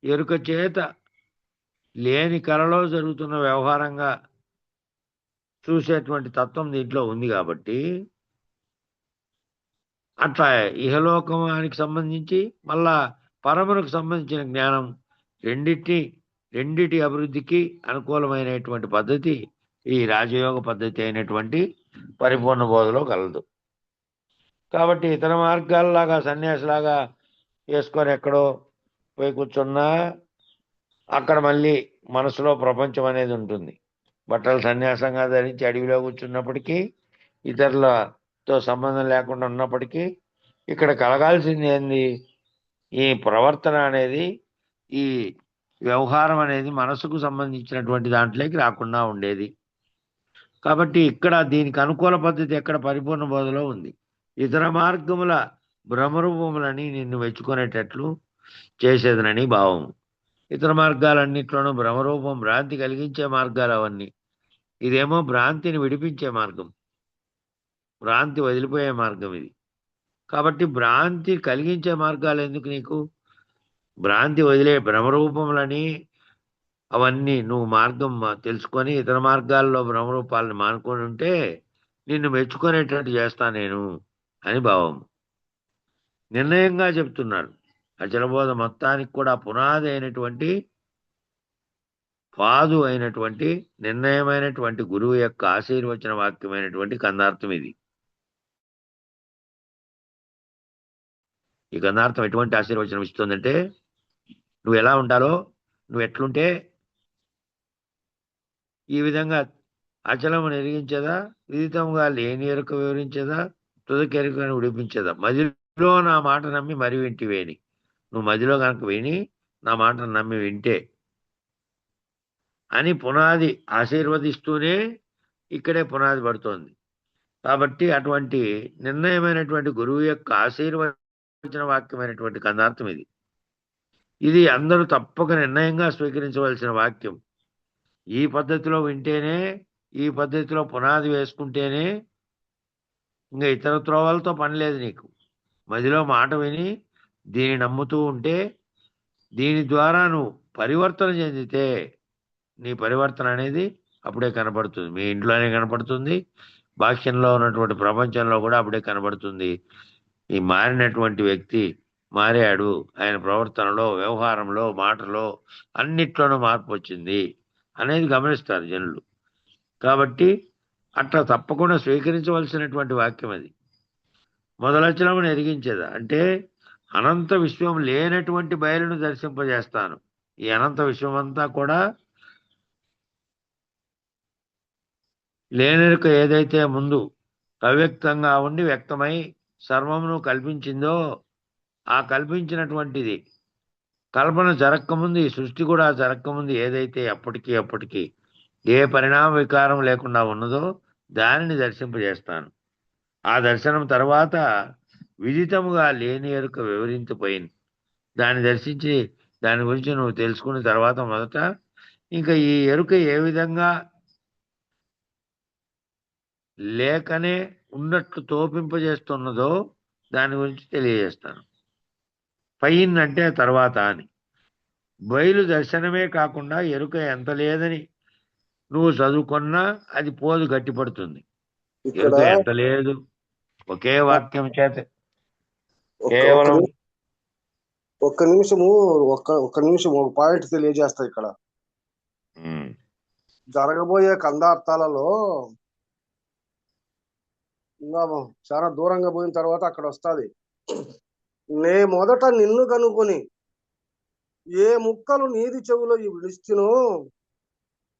ఎరుక చేత లేని కళలో జరుగుతున్న వ్యవహారంగా చూసేటువంటి తత్వం దీంట్లో ఉంది. కాబట్టి అట్లా ఇహలోకానికి సంబంధించి మళ్ళా పరమునకు సంబంధించిన జ్ఞానం రెండిటి అభివృద్ధికి అనుకూలమైనటువంటి పద్ధతి ఈ రాజయోగ పద్ధతి అయినటువంటి పరిపూర్ణ బోధలో కలదు. కాబట్టి ఇతర మార్గాల్లాగా సన్యాసిలాగా వేసుకొని ఎక్కడో పోయి కూర్చున్నా అక్కడ మళ్ళీ మనసులో ప్రపంచం అనేది ఉంటుంది. బట్టలు సన్యాసంగా ధరించి అడవిలో కూర్చున్నప్పటికీ, ఇతరులతో సంబంధం లేకుండా ఉన్నప్పటికీ ఇక్కడ కలగాల్సింది ఏంది? ఈ ప్రవర్తన అనేది ఈ వ్యవహారం అనేది మనసుకు సంబంధించినటువంటి దాంట్లోకి రాకుండా ఉండేది. కాబట్టి ఇక్కడ దీనికి అనుకూల పద్ధతి ఎక్కడ పరిపూర్ణ బోధలో ఉంది. ఇతర మార్గముల భ్రమరూపములని నిన్ను మెచ్చుకునేటట్లు చేసేదనని భావం. ఇతర మార్గాలన్నిట్లోనూ భ్రమరూపం, భ్రాంతి కలిగించే మార్గాలు అవన్నీ. ఇదేమో భ్రాంతిని విడిపించే మార్గం, భ్రాంతి వదిలిపోయే మార్గం ఇది. కాబట్టి భ్రాంతి కలిగించే మార్గాలు ఎందుకు నీకు? భ్రాంతి వదిలే భ్రమరూపములని అవన్నీ నువ్వు మార్గం తెలుసుకొని ఇతర మార్గాల్లో భ్రమరూపాలను మానుకొని ఉంటే నిన్ను మెచ్చుకునేటట్టు చేస్తా నేను అని భావం. నిర్ణయంగా చెప్తున్నారు. అచలబోధ మొత్తానికి కూడా పునాది అయినటువంటి, పాదు అయినటువంటి, నిర్ణయమైనటువంటి గురువు యొక్క ఆశీర్వచన వాక్యమైనటువంటి కందార్థం ఇది. ఈ కందార్థం ఎటువంటి ఆశీర్వచనం ఇస్తుందంటే, నువ్వు ఎలా ఉండాలో, నువ్వు ఎట్లుంటే ఈ విధంగా అచలము నెరిగించేదా, విదితముగా లేని ఎరుక వివరించేదా, తుదకెరుకను విడిపించేదా, మదిలో నా మాట నమ్మి మరి వింటివేని. నువ్వు మదిలో కనుక విని నా మాటను నమ్మి వింటే అని పునాది ఆశీర్వదిస్తూనే ఇక్కడే పునాది పడుతోంది. కాబట్టి అటువంటి నిర్ణయమైనటువంటి గురువు యొక్క ఆశీర్వచన వాక్యమైనటువంటి కందార్థం ఇది. ఇది అందరూ తప్పక నిర్ణయంగా స్వీకరించవలసిన వాక్యం. ఈ పద్ధతిలో వింటేనే, ఈ పద్ధతిలో పునాది వేసుకుంటేనే ఇంకా ఇతర త్రోవలతో పని లేదు నీకు. మదిలో మాట విని దీన్ని నమ్ముతూ ఉంటే, దీని ద్వారా నువ్వు పరివర్తన చెందితే నీ పరివర్తన అనేది అప్పుడే కనపడుతుంది. మీ ఇంట్లోనే కనపడుతుంది, బాహ్యంలో ఉన్నటువంటి ప్రపంచంలో కూడా అప్పుడే కనబడుతుంది. ఈ మారినటువంటి వ్యక్తి మారాడు, ఆయన ప్రవర్తనలో, వ్యవహారంలో, మాటలో అన్నిట్లోనూ మార్పు వచ్చింది అనేది గమనిస్తారు జనులు. కాబట్టి అట్లా తప్పకుండా స్వీకరించవలసినటువంటి వాక్యం అది. మొదలచలమును ఎరిగించేదా అంటే అనంత విశ్వం లేనటువంటి బయలును దర్శింపజేస్తాను. ఈ అనంత విశ్వం అంతా కూడా లేనెరుక ఏదైతే ముందు అవ్యక్తంగా ఉండి వ్యక్తమై సర్వమును కల్పించిందో, ఆ కల్పించినటువంటిది కల్పన జరక్కముందు, ఈ సృష్టి కూడా జరక్కముందు ఏదైతే అప్పటికి ఏ పరిణామ వికారం లేకుండా ఉన్నదో దానిని దర్శింపజేస్తాను. ఆ దర్శనం తర్వాత విదితముగా లేని ఎరుక వివరించిపోయింది. దాన్ని దర్శించి దాని గురించి నువ్వు తెలుసుకున్న తర్వాత మొదట ఇంకా ఈ ఎరుక ఏ విధంగా లేకనే ఉన్నట్లు తోపింపజేస్తున్నదో దాని గురించి తెలియజేస్తాను. పైన్ అంటే తర్వాత అని. బయలు దర్శనమే కాకుండా ఎరుక ఎంత లేదని నువ్వు చదువుకున్నా అది పోదు, గట్టిపడుతుంది. ఎరుక ఎంత లేదు, ఒకే వాక్యం చేత కేవలం ఒక్క నిమిషము ఒక పాయింట్ తెలియజేస్తా. ఇక్కడ జరగబోయే కందార్థాలలో ఇంకా చాలా దూరంగా పోయిన తర్వాత అక్కడ వస్తుంది, నే మొదట నిన్ను కనుకొని ఏ ముక్కలు నీది చెవులో విడిచినో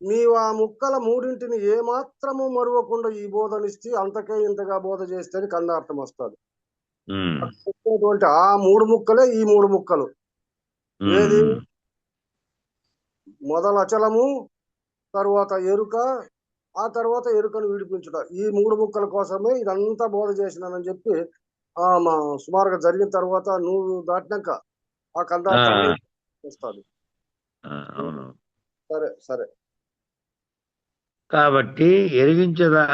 నీవు ఆ ముక్కల మూడింటిని ఏ మాత్రము మరువకుండా ఈ బోధనిస్తే అంతకే ఇంతగా బోధ చేస్తే అని కందార్థం వస్తుంది. ఆ మూడు ముక్కలే ఈ మూడు ముక్కలు. ఏది? మొదలు అచలము, తరువాత ఎరుక, ఆ తర్వాత ఎరుకను విడిపించుట. ఈ మూడు ముక్కల కోసమే ఇదంతా బోధ చేసినానని చెప్పి మా సుమారుగా జరిగిన తర్వాత నువ్వు దాటినాక ఆ కందార్థాన్ని వస్తుంది. సరే సరే. కాబట్టి ఎరిగించదా,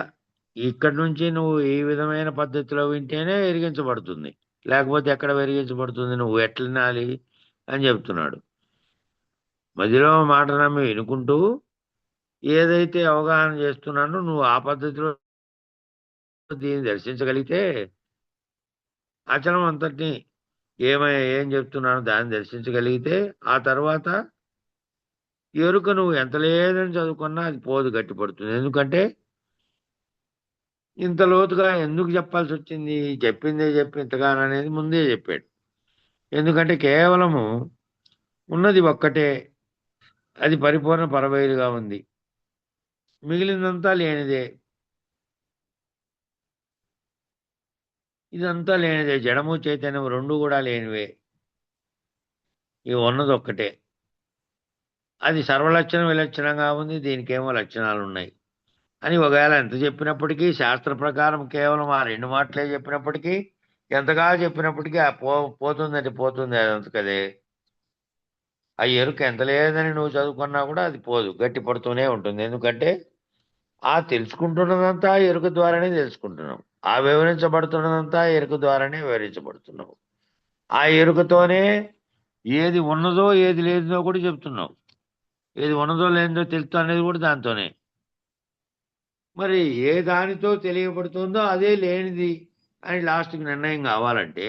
ఇక్కడి నుంచి నువ్వు ఈ విధమైన పద్ధతిలో వింటేనే ఎరిగించబడుతుంది, లేకపోతే ఎక్కడ ఎరిగించబడుతుంది? నువ్వు ఎట్లా వినాలి అని చెప్తున్నాడు. మధ్యలో మాట నమ్మి వినుకుంటూ ఏదైతే అవగాహన చేస్తున్నానో నువ్వు ఆ పద్ధతిలో దీన్ని దర్శించగలిగితే, అచలం అంతటిని ఏం చెప్తున్నానో దాన్ని దర్శించగలిగితే, ఆ తర్వాత ఎరుక నువ్వు ఎంత లేదని చదువుకున్నా అది పోదు, గట్టిపడుతుంది. ఎందుకంటే ఇంత లోతుగా ఎందుకు చెప్పాల్సి వచ్చింది? చెప్పిందే చెప్పి ఇంతగానో అనేది ముందే చెప్పాడు. ఎందుకంటే కేవలము ఉన్నది ఒక్కటే, అది పరిపూర్ణ పరబయలుగా ఉంది, మిగిలిందంతా లేనిదే. ఇదంతా లేనిదే, జడము చైతన్యం రెండు కూడా లేనివే. ఇవి ఉన్నది ఒక్కటే. అది సర్వలక్షణం విలక్షణంగా ఉంది, దీనికేమో లక్షణాలు ఉన్నాయి అని ఒకవేళ ఎంత చెప్పినప్పటికీ శాస్త్ర ప్రకారం కేవలం ఆ 2 మాటలే చెప్పినప్పటికీ, ఎంతగా చెప్పినప్పటికీ ఆ పోతుందంటే పోతుంది అదంతకదే. ఆ ఎరుక ఎంత లేదని నువ్వు చదువుకున్నా కూడా అది పోదు, గట్టి పడుతూనే ఉంటుంది. ఎందుకంటే ఆ తెలుసుకుంటున్నదంతా ఎరుక ద్వారానే తెలుసుకుంటున్నాం, ఆ వివరించబడుతున్నదంతా ఎరుక ద్వారానే వివరించబడుతున్నాం. ఆ ఎరుకతోనే ఏది ఉన్నదో ఏది లేదో కూడా చెప్తున్నాం, ఏది ఉన్నదో లేదో తెలుసు అనేది కూడా దాంతోనే. మరి ఏ దానితో తెలియబడుతుందో అదే లేనిది అని లాస్ట్కి నిర్ణయం కావాలంటే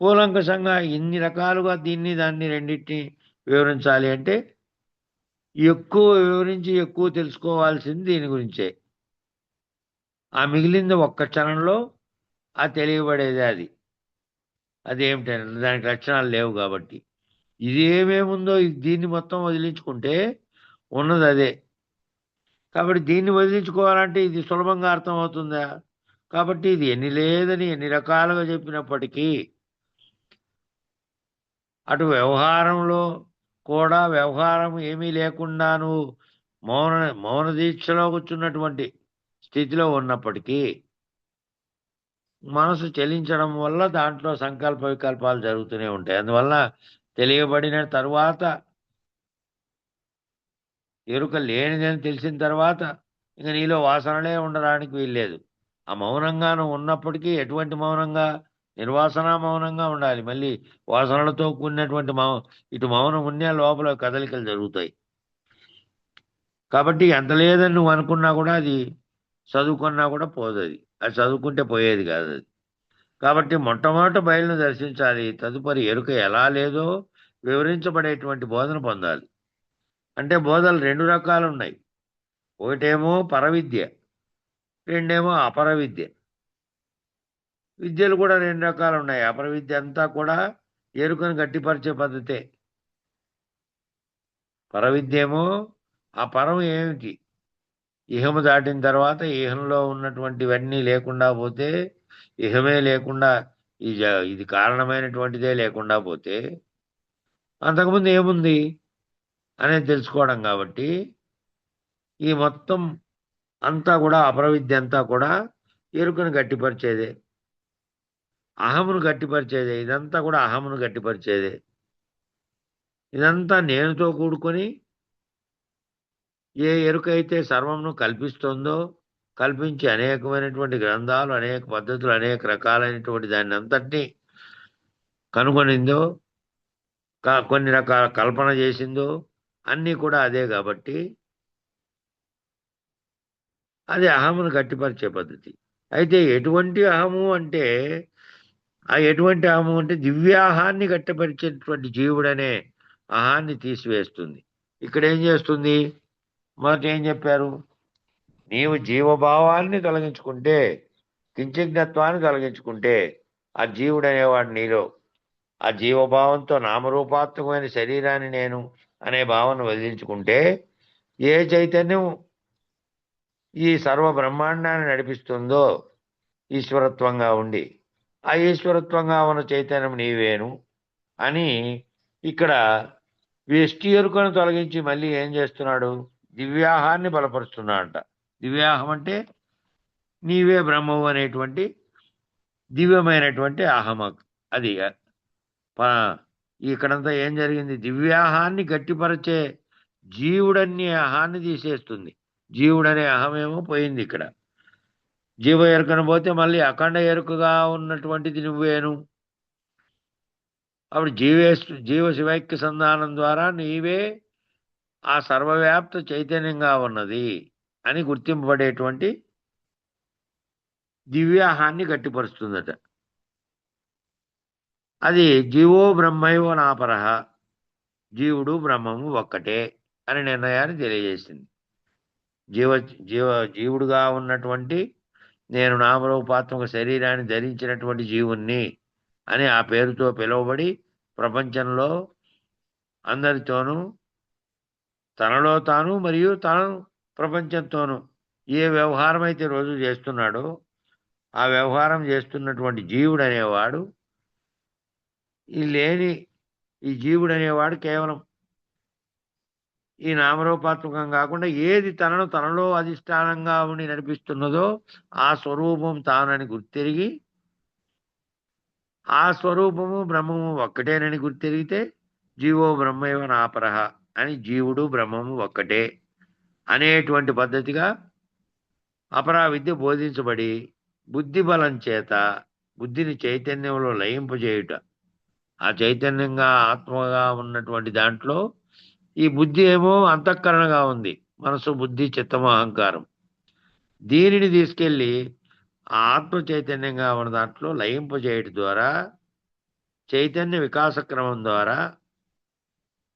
కూలంకషంగా ఇన్ని రకాలుగా దీన్ని దాన్ని రెండింటిని వివరించాలి అంటే ఎక్కువ వివరించి ఎక్కువ తెలుసుకోవాల్సింది దీని గురించే. ఆ మిగిలింది ఒక్క క్షణంలో ఆ తెలియబడేదే అది. అదేమిటంటే దానికి లక్షణాలు లేవు కాబట్టి. ఇది ఏమేముందో దీన్ని మొత్తం వదిలించుకుంటే ఉన్నది అదే. కాబట్టి దీన్ని వదిలించుకోవాలంటే ఇది సులభంగా అర్థమవుతుందా? కాబట్టి ఇది ఎన్ని లేదని ఎన్ని రకాలుగా చెప్పినప్పటికీ అటు వ్యవహారంలో కూడా వ్యవహారం ఏమీ లేకుండా నువ్వు మౌన దీక్షలో కూర్చున్నటువంటి స్థితిలో ఉన్నప్పటికీ మనసు చలించడం వల్ల దాంట్లో సంకల్ప వికల్పాలు జరుగుతూనే ఉంటాయి. అందువల్ల తెలియబడిన తరువాత ఎరుక లేనిదని తెలిసిన తర్వాత ఇంక నీలో వాసనలే ఉండడానికి వీల్లేదు. ఆ మౌనంగా నువ్వు ఉన్నప్పటికీ ఎటువంటి మౌనంగా, నిర్వాసన మౌనంగా ఉండాలి. మళ్ళీ వాసనలతో కూడినటువంటి ఇటు మౌనం ఉన్నా లోపల కదలికలు జరుగుతాయి. కాబట్టి ఎంత లేదని నువ్వు అనుకున్నా కూడా అది చదువుకున్నా కూడా పోదు. అది చదువుకుంటే పోయేది కాదు అది. కాబట్టి మొట్టమొదట బయలును దర్శించాలి, తదుపరి ఎరుక ఎలా లేదో వివరించబడేటువంటి బోధన పొందాలి. అంటే బోధలు 2 రకాలు ఉన్నాయి. ఒకటేమో పరవిద్య, రెండేమో అపర విద్య. విద్యలు కూడా 2 రకాలు ఉన్నాయి. అపర విద్య అంతా కూడా ఎరుకను గట్టిపరిచే పద్ధతే. పరవిద్య ఏమో ఆ పరం ఏమిటి, ఇహము దాటిన తర్వాత ఇహంలో ఉన్నటువంటివన్నీ లేకుండా పోతే, ఇహమే లేకుండా ఇది కారణమైనటువంటిదే లేకుండా పోతే అంతకుముందు ఏముంది అనేది తెలుసుకోవడం. కాబట్టి ఈ మొత్తం అంతా కూడా అపరవిద్య అంతా కూడా ఎరుకను గట్టిపరిచేదే, అహమును గట్టిపరిచేదే. ఇదంతా కూడా అహమును గట్టిపరిచేదే. ఇదంతా నేనుతో కూడుకొని ఏ ఎరుక అయితే సర్వమును కల్పిస్తుందో, కల్పించి అనేకమైనటువంటి గ్రంథాలు, అనేక పద్ధతులు, అనేక రకాలైనటువంటి దాన్ని అంతటినీ కనుగొనిందో, కొన్ని రకాల కల్పన చేసిందో అన్నీ కూడా అదే. కాబట్టి అది అహమును గట్టిపరిచే పద్ధతి. అయితే ఎటువంటి అహము అంటే, ఆ ఎటువంటి అహము అంటే దివ్యాహాన్ని గట్టిపరిచేటువంటి జీవుడనే అహాన్ని తీసివేస్తుంది. ఇక్కడ ఏం చేస్తుంది? మొదట ఏం చెప్పారు? నీవు జీవభావాన్ని తొలగించుకుంటే, కించిజ్ఞత్వాన్ని తొలగించుకుంటే ఆ జీవుడు అనేవాడు నీలో ఆ జీవభావంతో నామరూపాత్మకమైన శరీరాన్ని నేను అనే భావన వదిలించుకుంటే, ఏ చైతన్యం ఈ సర్వ బ్రహ్మాండాన్ని నడిపిస్తుందో ఈశ్వరత్వంగా ఉండి, ఆ ఈశ్వరత్వంగా ఉన్న చైతన్యం నీవేను అని ఇక్కడ వ్యష్టి ఎరుకను తొలగించి మళ్ళీ ఏం చేస్తున్నాడు? దివ్యాహాన్ని బలపరుస్తున్నాడంట. దివ్యాహం అంటే నీవే బ్రహ్మవు అనేటువంటి దివ్యమైనటువంటి అహమ. అది ఇక్కడంతా ఏం జరిగింది? దివ్యాహాన్ని గట్టిపరిచే జీవుడన్ని అహాన్ని తీసేస్తుంది. జీవుడనే అహమేమో పోయింది. ఇక్కడ జీవ ఎరుకను పోతే మళ్ళీ అఖండ ఎరుకగా ఉన్నటువంటిది నువ్వేను. అప్పుడు జీవ శివైక్య సంధానం ద్వారా నీవే ఆ సర్వవ్యాప్త చైతన్యంగా ఉన్నది అని గుర్తింపబడేటువంటి దివ్యాహాన్ని గట్టిపరుస్తుందట. అది జీవో బ్రహ్మైవ నాపరహ, జీవుడు బ్రహ్మము ఒక్కటే అని నిర్ణయాన్ని తెలియజేసింది. జీవుడుగా ఉన్నటువంటి నేను నామరూపాత్మక శరీరాన్ని ధరించినటువంటి జీవుణ్ణి అని ఆ పేరుతో పిలువబడి ప్రపంచంలో అందరితోనూ, తనలో తాను మరియు తను ప్రపంచంతోనూ ఏ వ్యవహారం అయితే రోజు చేస్తున్నాడో ఆ వ్యవహారం చేస్తున్నటువంటి జీవుడు అనేవాడు ఈ లేని ఈ జీవుడు అనేవాడు కేవలం ఈ నామరూపాత్మకం కాకుండా ఏది తనలో అధిష్టానంగా ఉండి నడిపిస్తున్నదో ఆ స్వరూపం తానని గుర్తెరిగి ఆ స్వరూపము బ్రహ్మము ఒక్కటేనని గుర్తెరిగితే జీవో బ్రహ్మైవ నాపరహ అని జీవుడు బ్రహ్మము ఒక్కటే అనేటువంటి పద్ధతిగా అపరా విద్య బోధించబడి బుద్ధి బలం చేత బుద్ధిని చైతన్యంలో లయింపజేయుట, ఆ చైతన్యంగా ఆత్మగా ఉన్నటువంటి దాంట్లో ఈ బుద్ధి ఏమో అంతఃకరణగా ఉంది, మనసు బుద్ధి చిత్తము అహంకారం. దీనిని తీసుకెళ్ళి ఆ ఆత్మ చైతన్యంగా ఉన్న దాంట్లో లయింపజేయడం ద్వారా చైతన్య వికాస క్రమం ద్వారా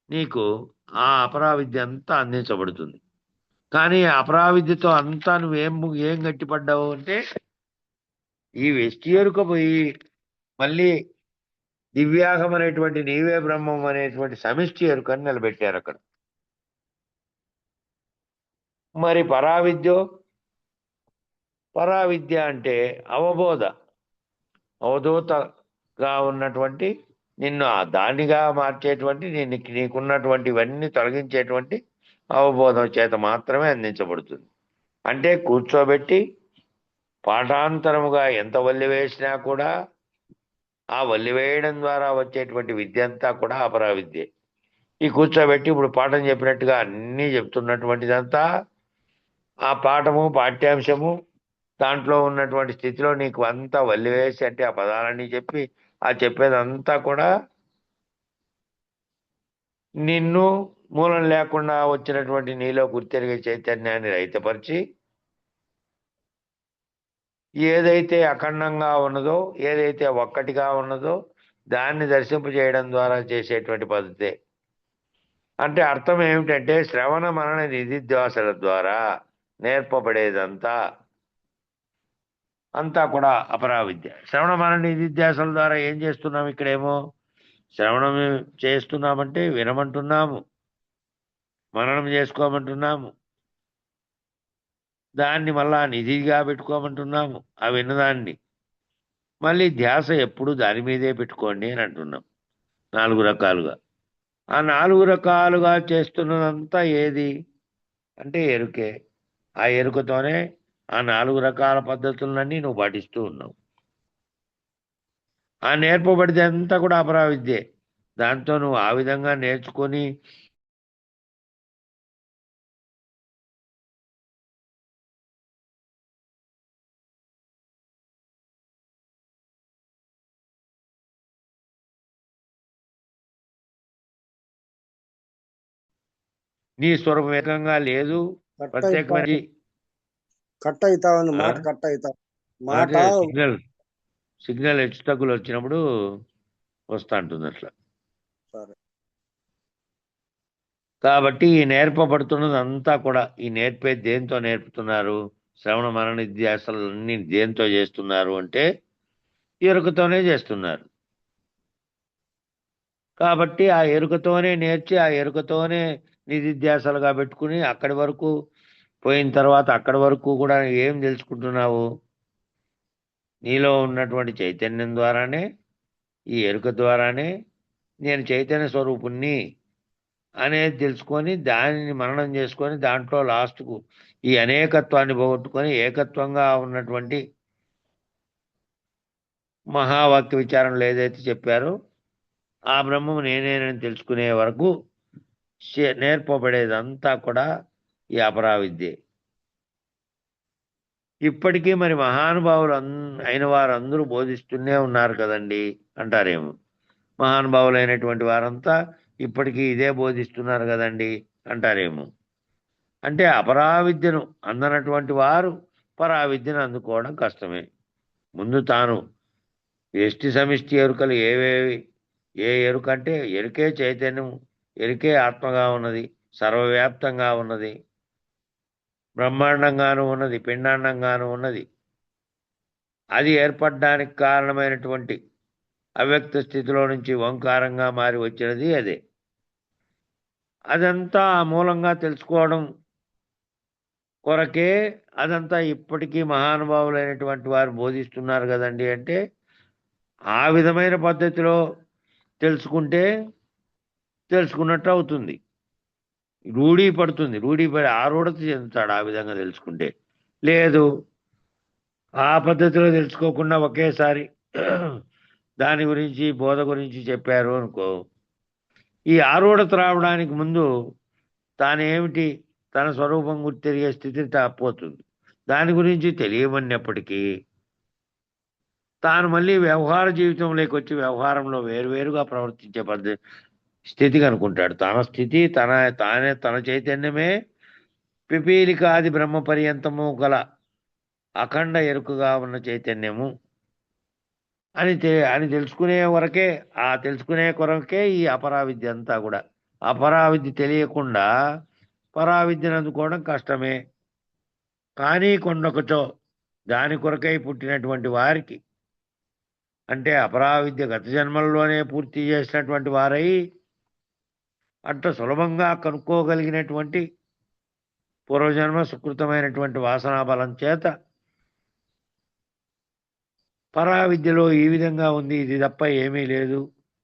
నీకు ఆ అపరావిద్య అంతా అందించబడుతుంది. కానీ అపరావిద్యతో అంతా ఏం గట్టిపడ్డావు అంటే ఈ వెష్టి ఎరుక పోయి మళ్ళీ దివ్యాహం అనేటువంటి నీవే బ్రహ్మం అనేటువంటి సమిష్టి ఎరుకని నిలబెట్టారు అక్కడ. మరి పరావిద్య అంటే అవధూతగా ఉన్నటువంటి నిన్ను దానిగా మార్చేటువంటి నీకున్నటువంటి ఇవన్నీ తొలగించేటువంటి అవబోధం చేత మాత్రమే అందించబడుతుంది. అంటే కూర్చోబెట్టి పాఠాంతరముగా ఎంత వల్లి వేసినా కూడా ఆ వల్లి వేయడం ద్వారా వచ్చేటువంటి విద్య అంతా కూడా అపరావిద్యే. ఈ కూర్చోబెట్టి ఇప్పుడు పాఠం చెప్పినట్టుగా అన్నీ చెప్తున్నటువంటిదంతా ఆ పాఠము పాఠ్యాంశము దాంట్లో ఉన్నటువంటి స్థితిలో నీకు అంతా వల్లి వేసి అంటే ఆ పదాలన్నీ చెప్పి ఆ చెప్పేదంతా కూడా నిన్ను మూలం లేకుండా వచ్చినటువంటి నీలో గుర్తెరిగే చైతన్యాన్ని రహితపరిచి ఏదైతే అఖండంగా ఉన్నదో ఏదైతే ఒక్కటిగా ఉన్నదో దాన్ని దర్శింపజేయడం ద్వారా చేసేటువంటి పద్ధతే. అంటే అర్థం ఏమిటంటే శ్రవణ మనన నిధిధ్యాసల ద్వారా నేర్పబడేదంతా కూడా అపరావిద్య. శ్రవణ మనన నిధిధ్యాసల ద్వారా ఏం చేస్తున్నాం? ఇక్కడేమో శ్రవణం చేస్తున్నామంటే వినమంటున్నాము, మననం చేసుకోమంటున్నాము, దాన్ని మళ్ళా నిధిగా పెట్టుకోమంటున్నాము. ఆ విన్నదాన్ని మళ్ళీ ధ్యాస ఎప్పుడు దాని మీదే పెట్టుకోండి అని అంటున్నాం 4 రకాలుగా. ఆ 4 రకాలుగా చేస్తున్నదంతా ఏది అంటే ఎరుకే. ఆ ఎరుకతోనే ఆ 4 రకాల పద్ధతులన్నీ నువ్వు పాటిస్తూ ఉన్నావు. ఆ నేర్పబడితే అంతా కూడా అపరావిద్యే. దాంతో నువ్వు ఆ విధంగా నేర్చుకొని నీ స్వరూపం ఏకంగా లేదు, ప్రత్యేకమైన కట్ అవుతా ఉంది మాట, కట్ అవుతా మాట సిగ్నల్ హెచ్చు తగ్గులు వచ్చినప్పుడు వస్తా ఉంటుంది అట్లా. కాబట్టి ఈ నేర్పబడుతున్నది అంతా కూడా ఈ నేర్పేది దేంతో నేర్పుతున్నారు? శ్రవణ మనన నిధ్యాసలన్నీ దేంతో చేస్తున్నారు అంటే ఎరుకతోనే చేస్తున్నారు. కాబట్టి ఆ ఎరుకతోనే నేర్చి ఆ ఎరుకతోనే నిధిధ్యాసలుగా పెట్టుకుని అక్కడి వరకు పోయిన తర్వాత అక్కడి వరకు కూడా ఏం తెలుసుకుంటున్నావు? నీలో ఉన్నటువంటి చైతన్యం ద్వారానే, ఈ ఎరుక ద్వారానే నేను చైతన్య స్వరూపుణ్ణి అనేది తెలుసుకొని దానిని మననం చేసుకొని దాంట్లో లాస్ట్కు ఈ అనేకత్వాన్ని పోగొట్టుకొని ఏకత్వంగా ఉన్నటువంటి మహావాక్య విచారణలు ఏదైతే చెప్పారో ఆ బ్రహ్మము నేనేనని తెలుసుకునే వరకు నేర్పబడేదంతా కూడా ఈ అపరావిద్యే. ఇప్పటికీ మరి మహానుభావులు అయిన వారందరూ బోధిస్తూనే ఉన్నారు కదండి అంటారేమో. మహానుభావులైనటువంటి వారంతా ఇప్పటికీ ఇదే బోధిస్తున్నారు కదండి అంటారేమో. అంటే అపరావిద్యను అందనటువంటి వారు పరావిద్యను అందుకోవడం కష్టమే. ముందు తాను ఎష్టి సమిష్టి ఎరుకలు ఏవేవి, ఏ ఎరుక అంటే ఎరుకే చైతన్యం, ఎరుకే ఆత్మగా ఉన్నది, సర్వవ్యాప్తంగా ఉన్నది, బ్రహ్మాండంగాను ఉన్నది, పిండాండంగాను ఉన్నది. అది ఏర్పడడానికి కారణమైనటువంటి అవ్యక్త స్థితిలో నుంచి ఓంకారంగా మారి వచ్చినది అదే. అదంతా మూలంగా తెలుసుకోవడం కొరకే అదంతా ఇప్పటికీ మహానుభావులైనటువంటి వారు బోధిస్తున్నారు కదండి. అంటే ఆ విధమైన పద్ధతిలో తెలుసుకుంటే తెలుసుకున్నట్టు అవుతుంది. రూఢీ పడుతుంది, రూఢీపడి ఆరూఢత చెందుతాడు ఆ విధంగా తెలుసుకుంటే. లేదు ఆ పద్ధతిలో తెలుసుకోకుండా ఒకేసారి దాని గురించి బోధ గురించి చెప్పారు అనుకో, ఈ ఆరూఢత రావడానికి ముందు తానేమిటి తన స్వరూపం గుర్తిరిగే స్థితి తప్పోతుంది. దాని గురించి తెలియమన్నప్పటికీ తాను మళ్ళీ వ్యవహార జీవితంలోకి వచ్చి వ్యవహారంలో వేరువేరుగా ప్రవర్తించే స్థితికి అనుకుంటాడు. తన స్థితి తన చైతన్యమే పిపీలికాది బ్రహ్మ పర్యంతము గల అఖండ ఎరుకగా ఉన్న చైతన్యము అని తెలుసుకునే వరకే, ఆ తెలుసుకునే కొరకే ఈ అపరావిద్య అంతా కూడా. అపరావిద్య తెలియకుండా పరావిద్యను అందుకోవడం కష్టమే. కానీ కొండొకచో దాని కొరకై పుట్టినటువంటి వారికి, అంటే అపరావిద్య గత జన్మల్లోనే పూర్తి చేసినటువంటి వారై అంత సులభంగా కనుక్కోగలిగినటువంటి పూర్వజన్మ సుకృతమైనటువంటి వాసనా బలం చేత పరావిద్యలో ఈ విధంగా ఉంది, ఇది తప్ప ఏమీ లేదు,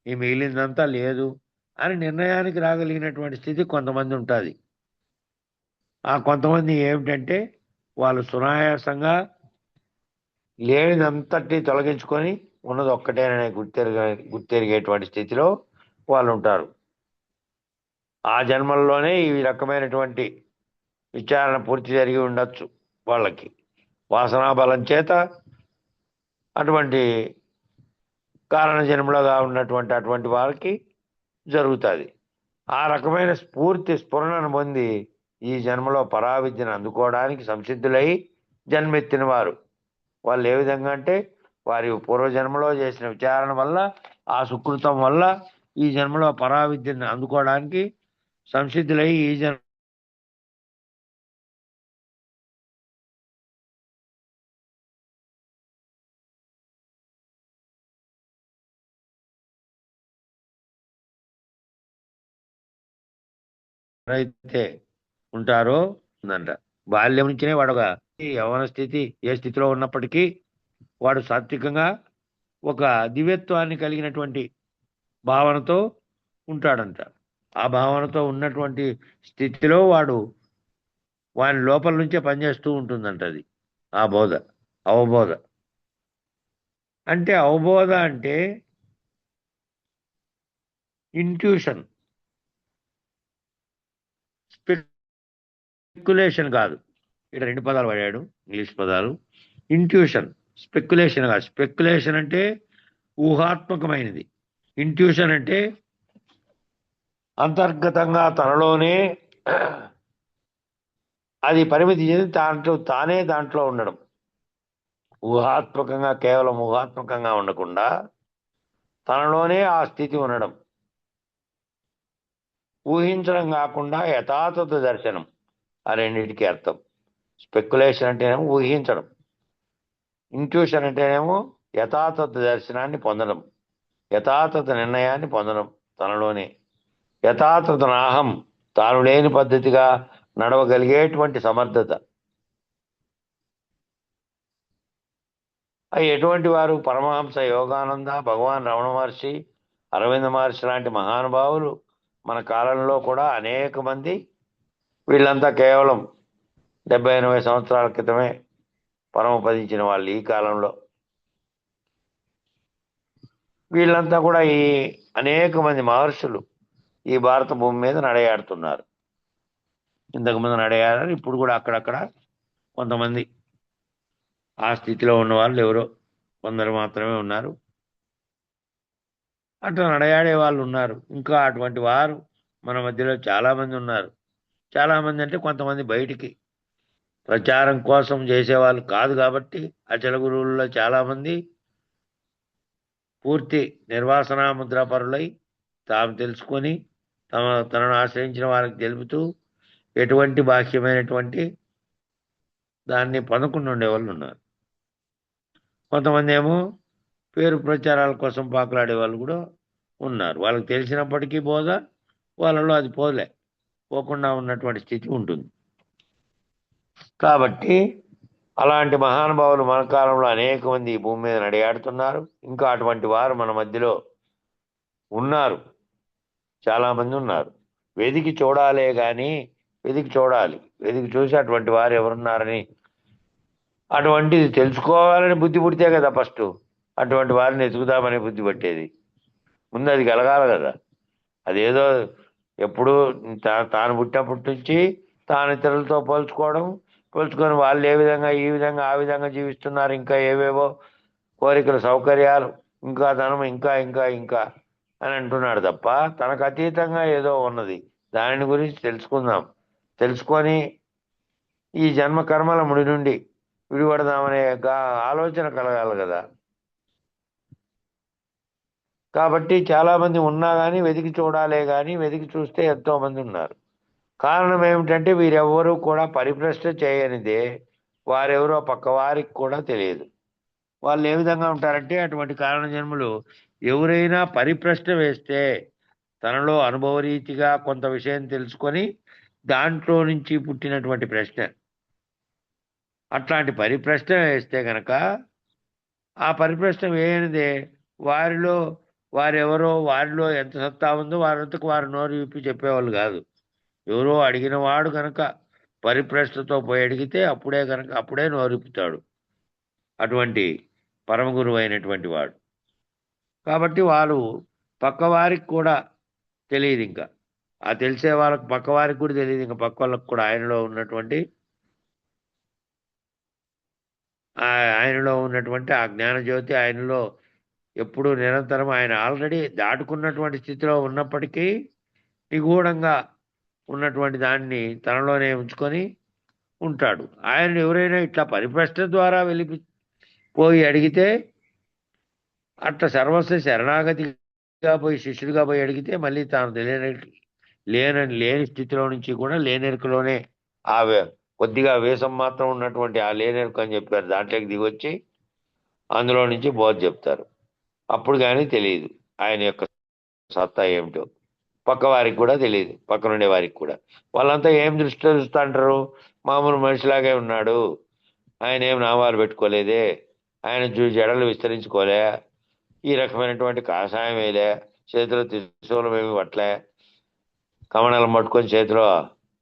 ఈ మిగిలిందంతా లేదు అని నిర్ణయానికి రాగలిగినటువంటి స్థితి కొంతమంది ఉంటుంది. ఆ కొంతమంది ఏమిటంటే వాళ్ళు సునాయాసంగా లేనిదంతటి తొలగించుకొని ఉన్నది ఒక్కటేననే గుర్తెరిగేటువంటి స్థితిలో వాళ్ళు ఉంటారు. ఆ జన్మల్లోనే ఈ రకమైనటువంటి విచారణ పూర్తి జరిగి ఉండొచ్చు వాళ్ళకి. వాసనా బలం చేత అటువంటి కారణ జన్మలుగా ఉన్నటువంటి అటువంటి వారికి జరుగుతుంది. ఆ రకమైన స్ఫురణను పొంది ఈ జన్మలో పరావిద్యను అందుకోవడానికి సంసిద్ధులై జన్మెత్తిన వారు. వాళ్ళు ఏ విధంగా అంటే వారి పూర్వజన్మలో చేసిన విచారణ వల్ల, ఆ సుకృతం వల్ల ఈ జన్మలో పరావిద్యను అందుకోవడానికి సంసిద్ధులై ఈ జన్మ అయితే ఉంటారో ఉందంట. బాల్యం నుంచినే వాడు యవన స్థితి ఏ స్థితిలో ఉన్నప్పటికీ వాడు సాత్వికంగా ఒక దివ్యత్వాన్ని కలిగినటువంటి భావనతో ఉంటాడంట. ఆ భావనతో ఉన్నటువంటి స్థితిలో వాని లోపల నుంచే పనిచేస్తూ ఉంటుందంట. అది ఆ బోధ, అవబోధ. అంటే అవబోధ అంటే ఇంట్యూషన్, స్పెక్యులేషన్ కాదు. ఇక్కడ 2 పదాలు వాడాడు, ఇంగ్లీష్ పదాలు. ఇంట్యూషన్, స్పెక్యులేషన్ కాదు. స్పెక్యులేషన్ అంటే ఊహాత్మకమైనది. ఇంట్యూషన్ అంటే అంతర్గతంగా తనలోనే అది పరిమితి చెంది దాంట్లో ఉండడం. ఊహాత్మకంగా, కేవలం ఊహాత్మకంగా ఉండకుండా తనలోనే ఆ స్థితి ఉండడం. ఊహించడం కాకుండా యథాతథ దర్శనం. ఆ రెండింటికి అర్థం. స్పెక్యులేషన్ అంటేనేమో ఊహించడం, ఇంట్యూషన్ అంటేనేమో యథాతథ దర్శనాన్ని పొందడం, యథాతథ నిర్ణయాన్ని పొందడం. తనలోనే యథాతథ నాహం, తాను లేని పద్ధతిగా నడవగలిగేటువంటి సమర్థత. ఎటువంటి వారు? పరమహంస యోగానంద, భగవాన్ రమణ మహర్షి, అరవింద మహర్షి లాంటి మహానుభావులు మన కాలంలో కూడా అనేక మంది. వీళ్ళంతా కేవలం 70-80 సంవత్సరాల క్రితమే పరమపదించిన వాళ్ళు. ఈ కాలంలో వీళ్ళంతా కూడా ఈ అనేక మంది మహర్షులు ఈ భారత భూమి మీద నడయాడుతున్నారు. ఇంతకుముందు నడయాడారు, ఇప్పుడు కూడా అక్కడక్కడ కొంతమంది ఆ స్థితిలో ఉన్న వాళ్ళు ఎవరో కొందరు మాత్రమే ఉన్నారు. అట్లా నడయాడే వాళ్ళు ఉన్నారు. ఇంకా అటువంటి వారు మన మధ్యలో చాలామంది ఉన్నారు. చాలామంది అంటే కొంతమంది బయటికి ప్రచారం కోసం చేసేవాళ్ళు కాదు. కాబట్టి అచల గురువుల్లో చాలామంది పూర్తి నిర్వాసనా ముద్రాపరులై తాము తెలుసుకొని తనను ఆశ్రయించిన వారికి తెలుపుతూ ఎటువంటి బాహ్యమైనటువంటి దాన్ని పొందకుండా ఉండేవాళ్ళు ఉన్నారు. కొంతమంది ఏమో పేరు ప్రచారాల కోసం పాకులాడే వాళ్ళు కూడా ఉన్నారు. వాళ్ళకి తెలిసినప్పటికీ బోధ వాళ్ళలో అది పోకుండా ఉన్నటువంటి స్థితి ఉంటుంది. కాబట్టి అలాంటి మహానుభావులు మన కాలంలో అనేక మంది ఈ భూమి మీద నడియాడుతున్నారు. ఇంకా అటువంటి వారు మన మధ్యలో ఉన్నారు. చాలా మంది ఉన్నారు. వెదికి చూడాలే గాని వెదికి చూడాలి, వెదికి చూసి అటువంటి వారు ఎవరున్నారని, అటువంటిది తెలుసుకోవాలని బుద్ధి పుడితే కదా ఫస్ట్ అటువంటి వారిని ఎతుకుదామనే బుద్ధి పట్టేది. ముందు అది కలగాలి కదా. అదేదో ఎప్పుడు తాను పుట్టినప్పటి నుంచి తాను ఇతరులతో పోల్చుకొని వాళ్ళు ఏ విధంగా ఈ విధంగా ఆ విధంగా జీవిస్తున్నారు, ఇంకా ఏవేవో కోరికలు సౌకర్యాలు, ఇంకా ధనం, ఇంకా ఇంకా ఇంకా అని అంటున్నాడు తప్ప తనకు అతీతంగా ఏదో ఉన్నది, దానిని గురించి తెలుసుకొని ఈ జన్మ కర్మల ముడి నుండి విడిపడదామనే ఆలోచన కలగాలి కదా. కాబట్టి చాలా మంది ఉన్నా కానీ వెతికి చూడాలే కానీ వెతికి చూస్తే ఎంతో మంది ఉన్నారు. కారణం ఏమిటంటే వీరెవ్వరూ కూడా పరిప్రశ్న చేయనిదే వారెవరో పక్క వారికి కూడా తెలియదు. వాళ్ళు ఏ విధంగా ఉంటారంటే అటువంటి కారణ జన్ములు ఎవరైనా పరిప్రశ్న వేస్తే తనలో అనుభవరీతిగా కొంత విషయం తెలుసుకొని దాంట్లో నుంచి పుట్టినటువంటి ప్రశ్న, అట్లాంటి పరిప్రశ్న వేస్తే గనక ఆ పరిప్రశ్న వేయనిదే వారిలో ఎంత సత్తా ఉందో వారంతకు వారు నోరు విప్పి చెప్పేవాళ్ళు కాదు. ఎవరో అడిగిన వాడు కనుక పరిప్రశ్నతో పోయి అడిగితే అప్పుడే నోరిప్పుతాడు అటువంటి పరమ గురువు అయినటువంటి వాడు. కాబట్టి వాళ్ళు పక్కవారికి కూడా తెలియదు, ఇంకా ఆ తెలిసే వాళ్ళకి పక్కవారికి కూడా తెలియదు, ఇంకా పక్క వాళ్ళకి కూడా ఆయనలో ఉన్నటువంటి ఆ జ్ఞానజ్యోతి ఆయనలో ఎప్పుడు నిరంతరం, ఆయన ఆల్రెడీ దాటుకున్నటువంటి స్థితిలో ఉన్నప్పటికీ నిగూఢంగా ఉన్నటువంటి దాన్ని తనలోనే ఉంచుకొని ఉంటాడు. ఆయన ఎవరైనా ఇట్లా పరిప్రశ్న ద్వారా పోయి అడిగితే, అట్లా సర్వస్వ శరణాగతిగా పోయి శిష్యుడిగా పోయి అడిగితే మళ్ళీ తాను లేని స్థితిలో నుంచి కూడా లేనెరుకలోనే కొద్దిగా వేషం మాత్రం ఉన్నటువంటి ఆ లేనెరుక అని చెప్పారు, దాంట్లోకి దిగొచ్చి అందులో నుంచి బోధ చెప్తారు. అప్పుడు కానీ తెలియదు ఆయన యొక్క సత్తా ఏమిటో, పక్క వారికి కూడా తెలియదు, పక్కనుండే వారికి కూడా. వాళ్ళంతా ఏం దృష్టిలో చూస్తూ అంటారు, మామూలు మనిషిలాగే ఉన్నాడు, ఆయన ఏం నామాలు పెట్టుకోలేదే, ఆయన జడలు విస్తరించుకోలే, ఈ రకమైనటువంటి కాషాయం వేయలే, చేతిలో త్రిశూలం ఏమి పట్టలే, కమణాలు పట్టుకొని చేతిలో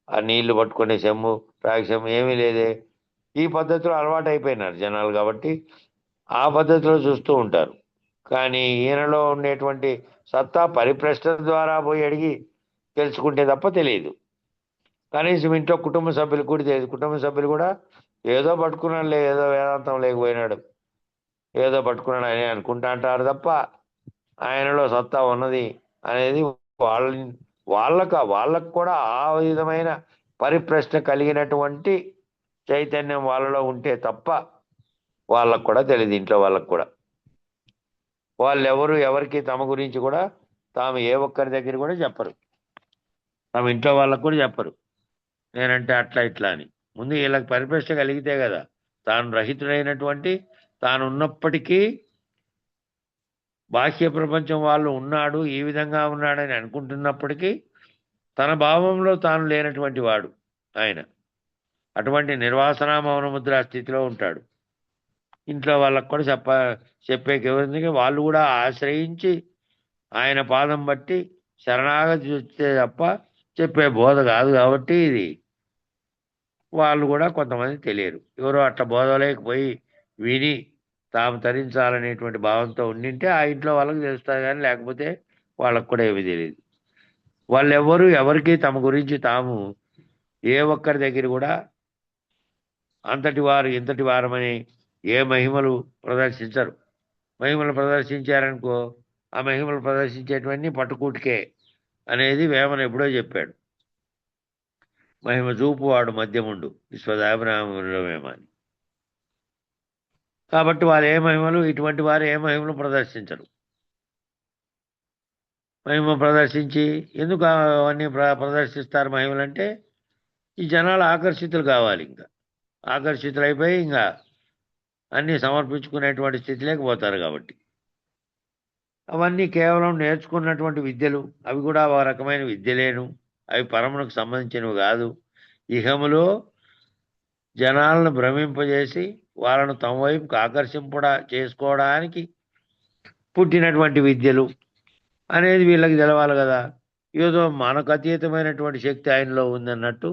ఆ నీళ్లు పట్టుకునే చెమ్ము రాగిసెమ్ము ఏమీ లేదే, ఈ పద్ధతిలో అలవాటు అయిపోయినారు జనాలు. కాబట్టి ఆ పద్ధతిలో చూస్తూ ఉంటారు. కానీ ఈయనలో ఉండేటువంటి సత్తా పరిప్రశ్న ద్వారా పోయి అడిగి తెలుసుకుంటే తప్ప తెలియదు. కనీసం ఇంట్లో కుటుంబ సభ్యులు కూడా తెలియదు. కుటుంబ సభ్యులు కూడా ఏదో పట్టుకున్నాడులే, ఏదో వేదాంతం లేకపోయినాడు, ఏదో పట్టుకున్నాడు అని అనుకుంటా అంటారు తప్ప ఆయనలో సత్తా ఉన్నది అనేది వాళ్ళకు కూడా ఆ విధమైన పరిప్రశ్న కలిగినటువంటి చైతన్యం వాళ్ళలో ఉంటే తప్ప వాళ్ళకు కూడా తెలియదు. ఇంట్లో వాళ్ళకు కూడా ఎవరికి తమ గురించి కూడా తాము ఏ ఒక్కరి దగ్గర కూడా చెప్పరు, తమ ఇంట్లో వాళ్ళకు కూడా చెప్పరు నేనంటే అట్లా ఇట్లా అని. ముందు వీళ్ళకి పరిప్రశ్న కలిగితే కదా తాను రహితుడైనటువంటి, తాను ఉన్నప్పటికీ బాహ్య ప్రపంచం వాళ్ళు ఉన్నాడు, ఈ విధంగా ఉన్నాడని అనుకుంటున్నప్పటికీ తన భావంలో తాను లేనటువంటి వాడు ఆయన. అటువంటి నిర్వాసన మౌనముద్ర స్థితిలో ఉంటాడు. ఇంట్లో వాళ్ళకు కూడా చెప్పేకి ఎవరికి వాళ్ళు కూడా ఆశ్రయించి ఆయన పాదం బట్టి శరణాగతి చూస్తే తప్ప చెప్పే బోధ కాదు. కాబట్టి ఇది వాళ్ళు కూడా కొంతమంది తెలియరు. ఎవరో అట్లా బోధలేకపోయి విని తాము తరించాలనేటువంటి భావంతో ఉండింటే ఆ ఇంట్లో వాళ్ళకి తెలుస్తుంది, కానీ లేకపోతే వాళ్ళకు కూడా ఏమీ తెలియదు. ఎవరికి తమ గురించి తాము ఏ ఒక్కరి దగ్గర కూడా అంతటి వారు ఇంతటి వారమని ఏ మహిమలు ప్రదర్శించరు. మహిమలు ప్రదర్శించారనుకో ఆ మహిమలు ప్రదర్శించేటివన్నీ పట్టుకూటికే అనేది వేమన ఎప్పుడో చెప్పాడు. మహిమ చూపువాడు మధ్యముండు విశ్వదాభిరామేమ అని. కాబట్టి వాళ్ళు ఏ మహిమలు, ఇటువంటి వారు ఏ మహిమలు ప్రదర్శించరు. మహిమ ప్రదర్శించి ఎందుకు అవన్నీ ప్రదర్శిస్తారు మహిమలు అంటే, ఈ జనాలు ఆకర్షితులు కావాలి, ఇంకా ఆకర్షితులైపోయి ఇంకా అన్నీ సమర్పించుకునేటువంటి స్థితిలోకి పోతారు. కాబట్టి అవన్నీ కేవలం నేర్చుకున్నటువంటి విద్యలు, అవి కూడా ఒక రకమైన విద్యలేను, అవి పరమునకు సంబంధించినవి కాదు. ఇహములో జనాలను భ్రమింపజేసి వాళ్ళను తమ వైపుకు చేసుకోవడానికి పుట్టినటువంటి విద్యలు అనేది వీళ్ళకి తెలవాలి కదా. ఏదో మనకు అతీతమైనటువంటి శక్తి ఆయనలో ఉందన్నట్టు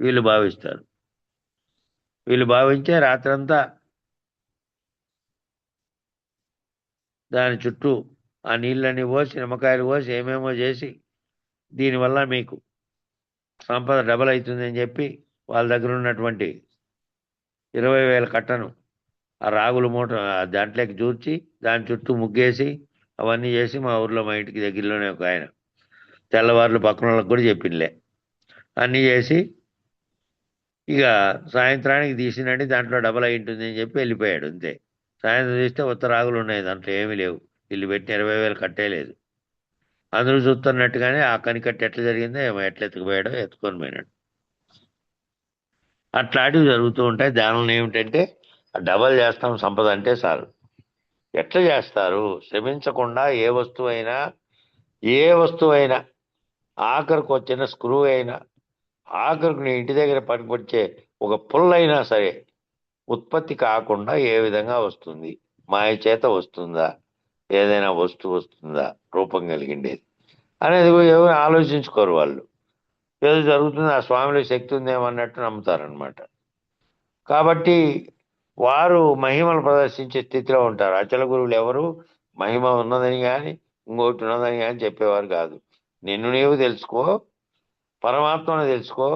వీళ్ళు భావిస్తారు. వీళ్ళు భావించే రాత్రంతా దాని చుట్టూ ఆ నీళ్ళని పోసి నిమ్మకాయలు పోసి ఏమేమో చేసి దీనివల్ల మీకు సంపద డబల్ అవుతుందని చెప్పి వాళ్ళ దగ్గర ఉన్నటువంటి 20,000 కట్టను ఆ రాగుల మూట దాంట్లోకి జూర్చి దాని చుట్టూ ముగ్గేసి అవన్నీ చేసి మా ఊర్లో మా ఇంటికి దగ్గరలోనే ఒక ఆయన తెల్లవారులు పక్కన వాళ్ళకి కూడా చెప్పిందిలే అన్నీ చేసి ఇక సాయంత్రానికి తీసినండి దాంట్లో డబల్ అయి ఉంటుంది అని చెప్పి వెళ్ళిపోయాడు అంతే. సాయంత్రం తీస్తే ఉత్త రాగులు ఉన్నాయి, దాంట్లో ఏమీ లేవు. వీళ్ళు పెట్టిన 20,000 కట్టేలేదు. అందరూ చూస్తున్నట్టుగానే ఆ కనికట్టు ఎట్లా జరిగిందో ఏమో ఎట్లా ఎత్తుకుపోయాడో ఎత్తుకొని పోయినాడు. అట్లాంటివి జరుగుతూ ఉంటాయి. దానిలో ఏమిటంటే డబల్ చేస్తాం సంపద అంటే చాలు. ఎట్లా చేస్తారు? శ్రమించకుండా ఏ వస్తువైనా ఆఖరికి వచ్చిన స్క్రూ అయినా ఆఖరికి నీ ఇంటి దగ్గర పనికొచ్చే ఒక పుల్లైనా సరే ఉత్పత్తి కాకుండా ఏ విధంగా వస్తుంది? మాయ చేత వస్తుందా? ఏదైనా వస్తువు వస్తుందా రూపం కలిగిండేది అనేది ఎవరు ఆలోచించుకోరు. వాళ్ళు ఏదో జరుగుతుంది, ఆ స్వామిలో శక్తి ఉందేమన్నట్టు నమ్ముతారనమాట. కాబట్టి వారు మహిమలు ప్రదర్శించే స్థితిలో ఉంటారు. అచల గురువులు ఎవరు మహిమ ఉన్నదని కానీ ఇంకోటి ఉన్నదని కానీ చెప్పేవారు కాదు. నిన్ను నీవు తెలుసుకో, పరమాత్మను తెలుసుకో.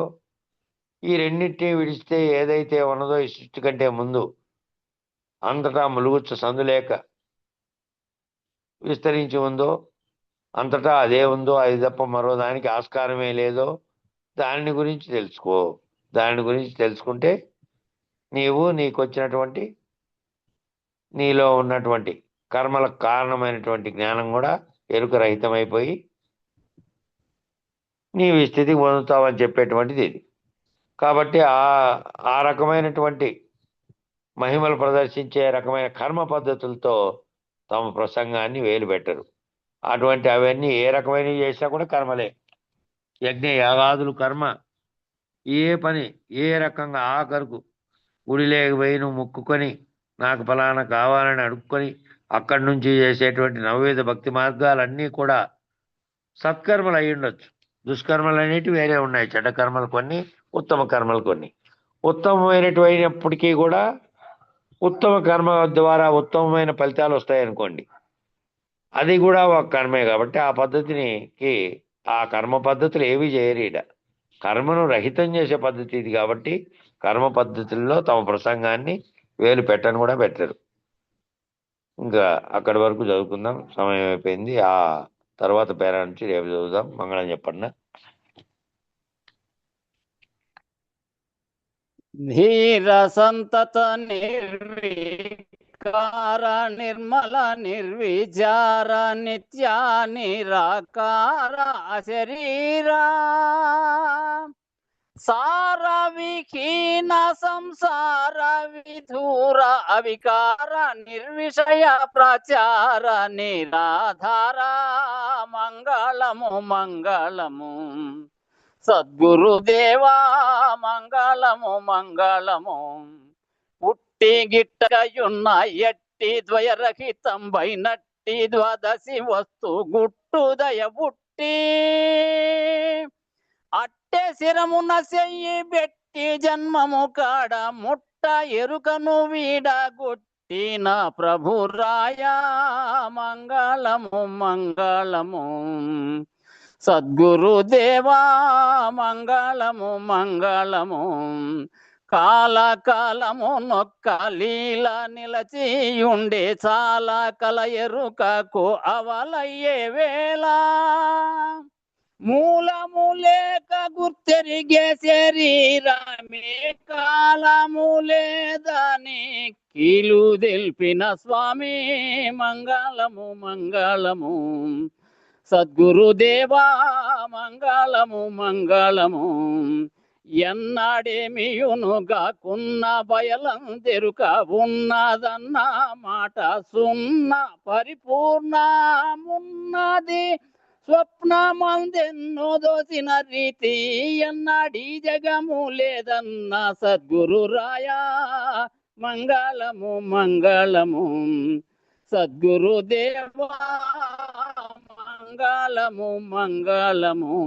ఈ రెండింటినీ విడిస్తే ఏదైతే ఉన్నదో ఈ సృష్టి కంటే ముందు అంతటా ములుగుచ్చు సందులేక విస్తరించి ఉందో, అంతటా అదే ఉందో, అది తప్ప మరో దానికి ఆస్కారమే లేదో దాని గురించి తెలుసుకో. దాని గురించి తెలుసుకుంటే నీకు వచ్చినటువంటి నీలో ఉన్నటువంటి కర్మలకు కారణమైనటువంటి జ్ఞానం కూడా ఎరుక రహితమైపోయి నీవు ఈ స్థితికి పొందుతావని చెప్పేటువంటిది ఇది. కాబట్టి ఆ రకమైనటువంటి మహిమలు ప్రదర్శించే రకమైన కర్మ పద్ధతులతో తమ ప్రసంగాన్ని వేలు పెట్టరు. అటువంటి అవన్నీ ఏ రకమైనవి చేసినా కూడా కర్మలే. యజ్ఞ యాగాదులు కర్మ. ఏ పని ఏ రకంగా ఆఖరుకు గుడి లేకపోయి నువ్వు మొక్కుకొని నాకు ఫలానా కావాలని అడుక్కొని అక్కడి నుంచి చేసేటువంటి నవవిధ భక్తి మార్గాలన్నీ కూడా సత్కర్మలు అయి ఉండొచ్చు. దుష్కర్మలు అనేటివి వేరే ఉన్నాయి. చెడ్డ కర్మలు కొన్ని, ఉత్తమ కర్మలు కొన్ని. ఉత్తమమైనటువంటిప్పటికీ కూడా ఉత్తమ కర్మ ద్వారా ఉత్తమమైన ఫలితాలు వస్తాయనుకోండి, అది కూడా ఒక కర్మే. కాబట్టి ఆ పద్ధతికి ఆ కర్మ పద్ధతులు ఏవి చేయరీడ. కర్మను రహితం చేసే పద్ధతి ఇది. కాబట్టి కర్మ పద్ధతుల్లో తమ ప్రసంగాన్ని వేలు పెట్టని కూడా పెట్టరు. ఇంకా అక్కడి వరకు చదువుకుందాం, సమయం అయిపోయింది. ఆ తర్వాత పేరా నుంచి రేపు చదువుదాం. మంగళం చెప్పండి. ధీర సంతత నిర్వికార నిర్మల నిర్విచార నిత్య నిరాకార శరీరా సార విహీన సంసార విధూర అవికార నిర్విషయ ప్రచార నిరాధార మంగళము మంగళము సద్గురుదేవా మంగళము మంగళము. పుట్టి గిట్టయున్న ఎట్టి ద్వయరహితం బైనట్టి ద్వాదశి వస్తు గుట్టుదయ బుట్టి అట్టే శిరమున చెయ్యి బెట్టి జన్మము కాడ ముట్ట ఎరుకను వీడ గుట్టిన ప్రభురాయ మంగళము మంగళము సద్గురుదేవా మంగళము మంగళము. కాలకాలము నొక్క లీల నిలచియుండే చాలా కల ఎరుకకు అవలయ్యే వేళ మూలము లేక గుర్తెరిగే శరీరమే కాలము లేదని కీలు తెలిపిన స్వామి మంగళము మంగళము సద్గురుదేవా మంగళము మంగళము. ఎన్నాడేమియునుగాకున్న బయలందెరుక ఉన్నదన్న మాట సున్న పరిపూర్ణమున్నది స్వప్నమందెన్నో దోసిన రీతి ఎన్నాడి జగము లేదన్న సద్గురురాయా మంగళము మంగళము సద్గురుదేవా మంగళము మంగళము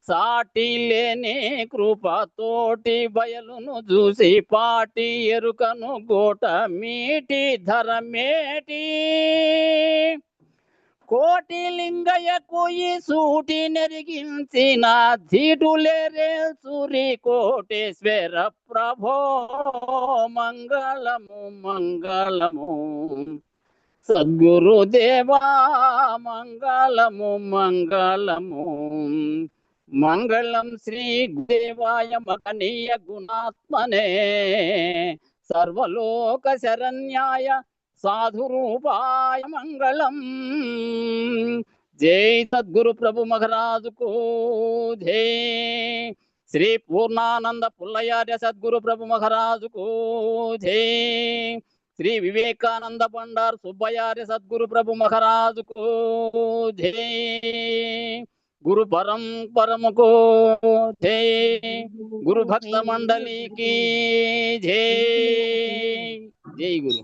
సాటి లేని కృపతోటి బయలును చూసి పాటి ఎరుకను గోట మీటి ధరమేటి కోటి లింగయ్యకు ఈ సూటి నెరిగించిన ధీటులేరే సూరి కోటేశ్వర ప్రభో మంగళము మంగళము సద్గురుదేవా మంగళము మంగళము మంగళం శ్రీ దేవాయ మహనీయ గుణాత్మనే సర్వలోక శరణ్యాయ సాధురూపాయ మంగళం జై సద్గురు ప్రభు మహారాజుకు జై శ్రీ పూర్ణానంద పుల్లయార్య సద్గురు ప్రభు మహారాజుకు జై శ్రీ వివేకానంద బండార్ సుబ్బయార్య సద్గురు ప్రభు మహారాజుకు జై గురు పరంపరముకు జై గురు భక్త మండలికి జై జై గురు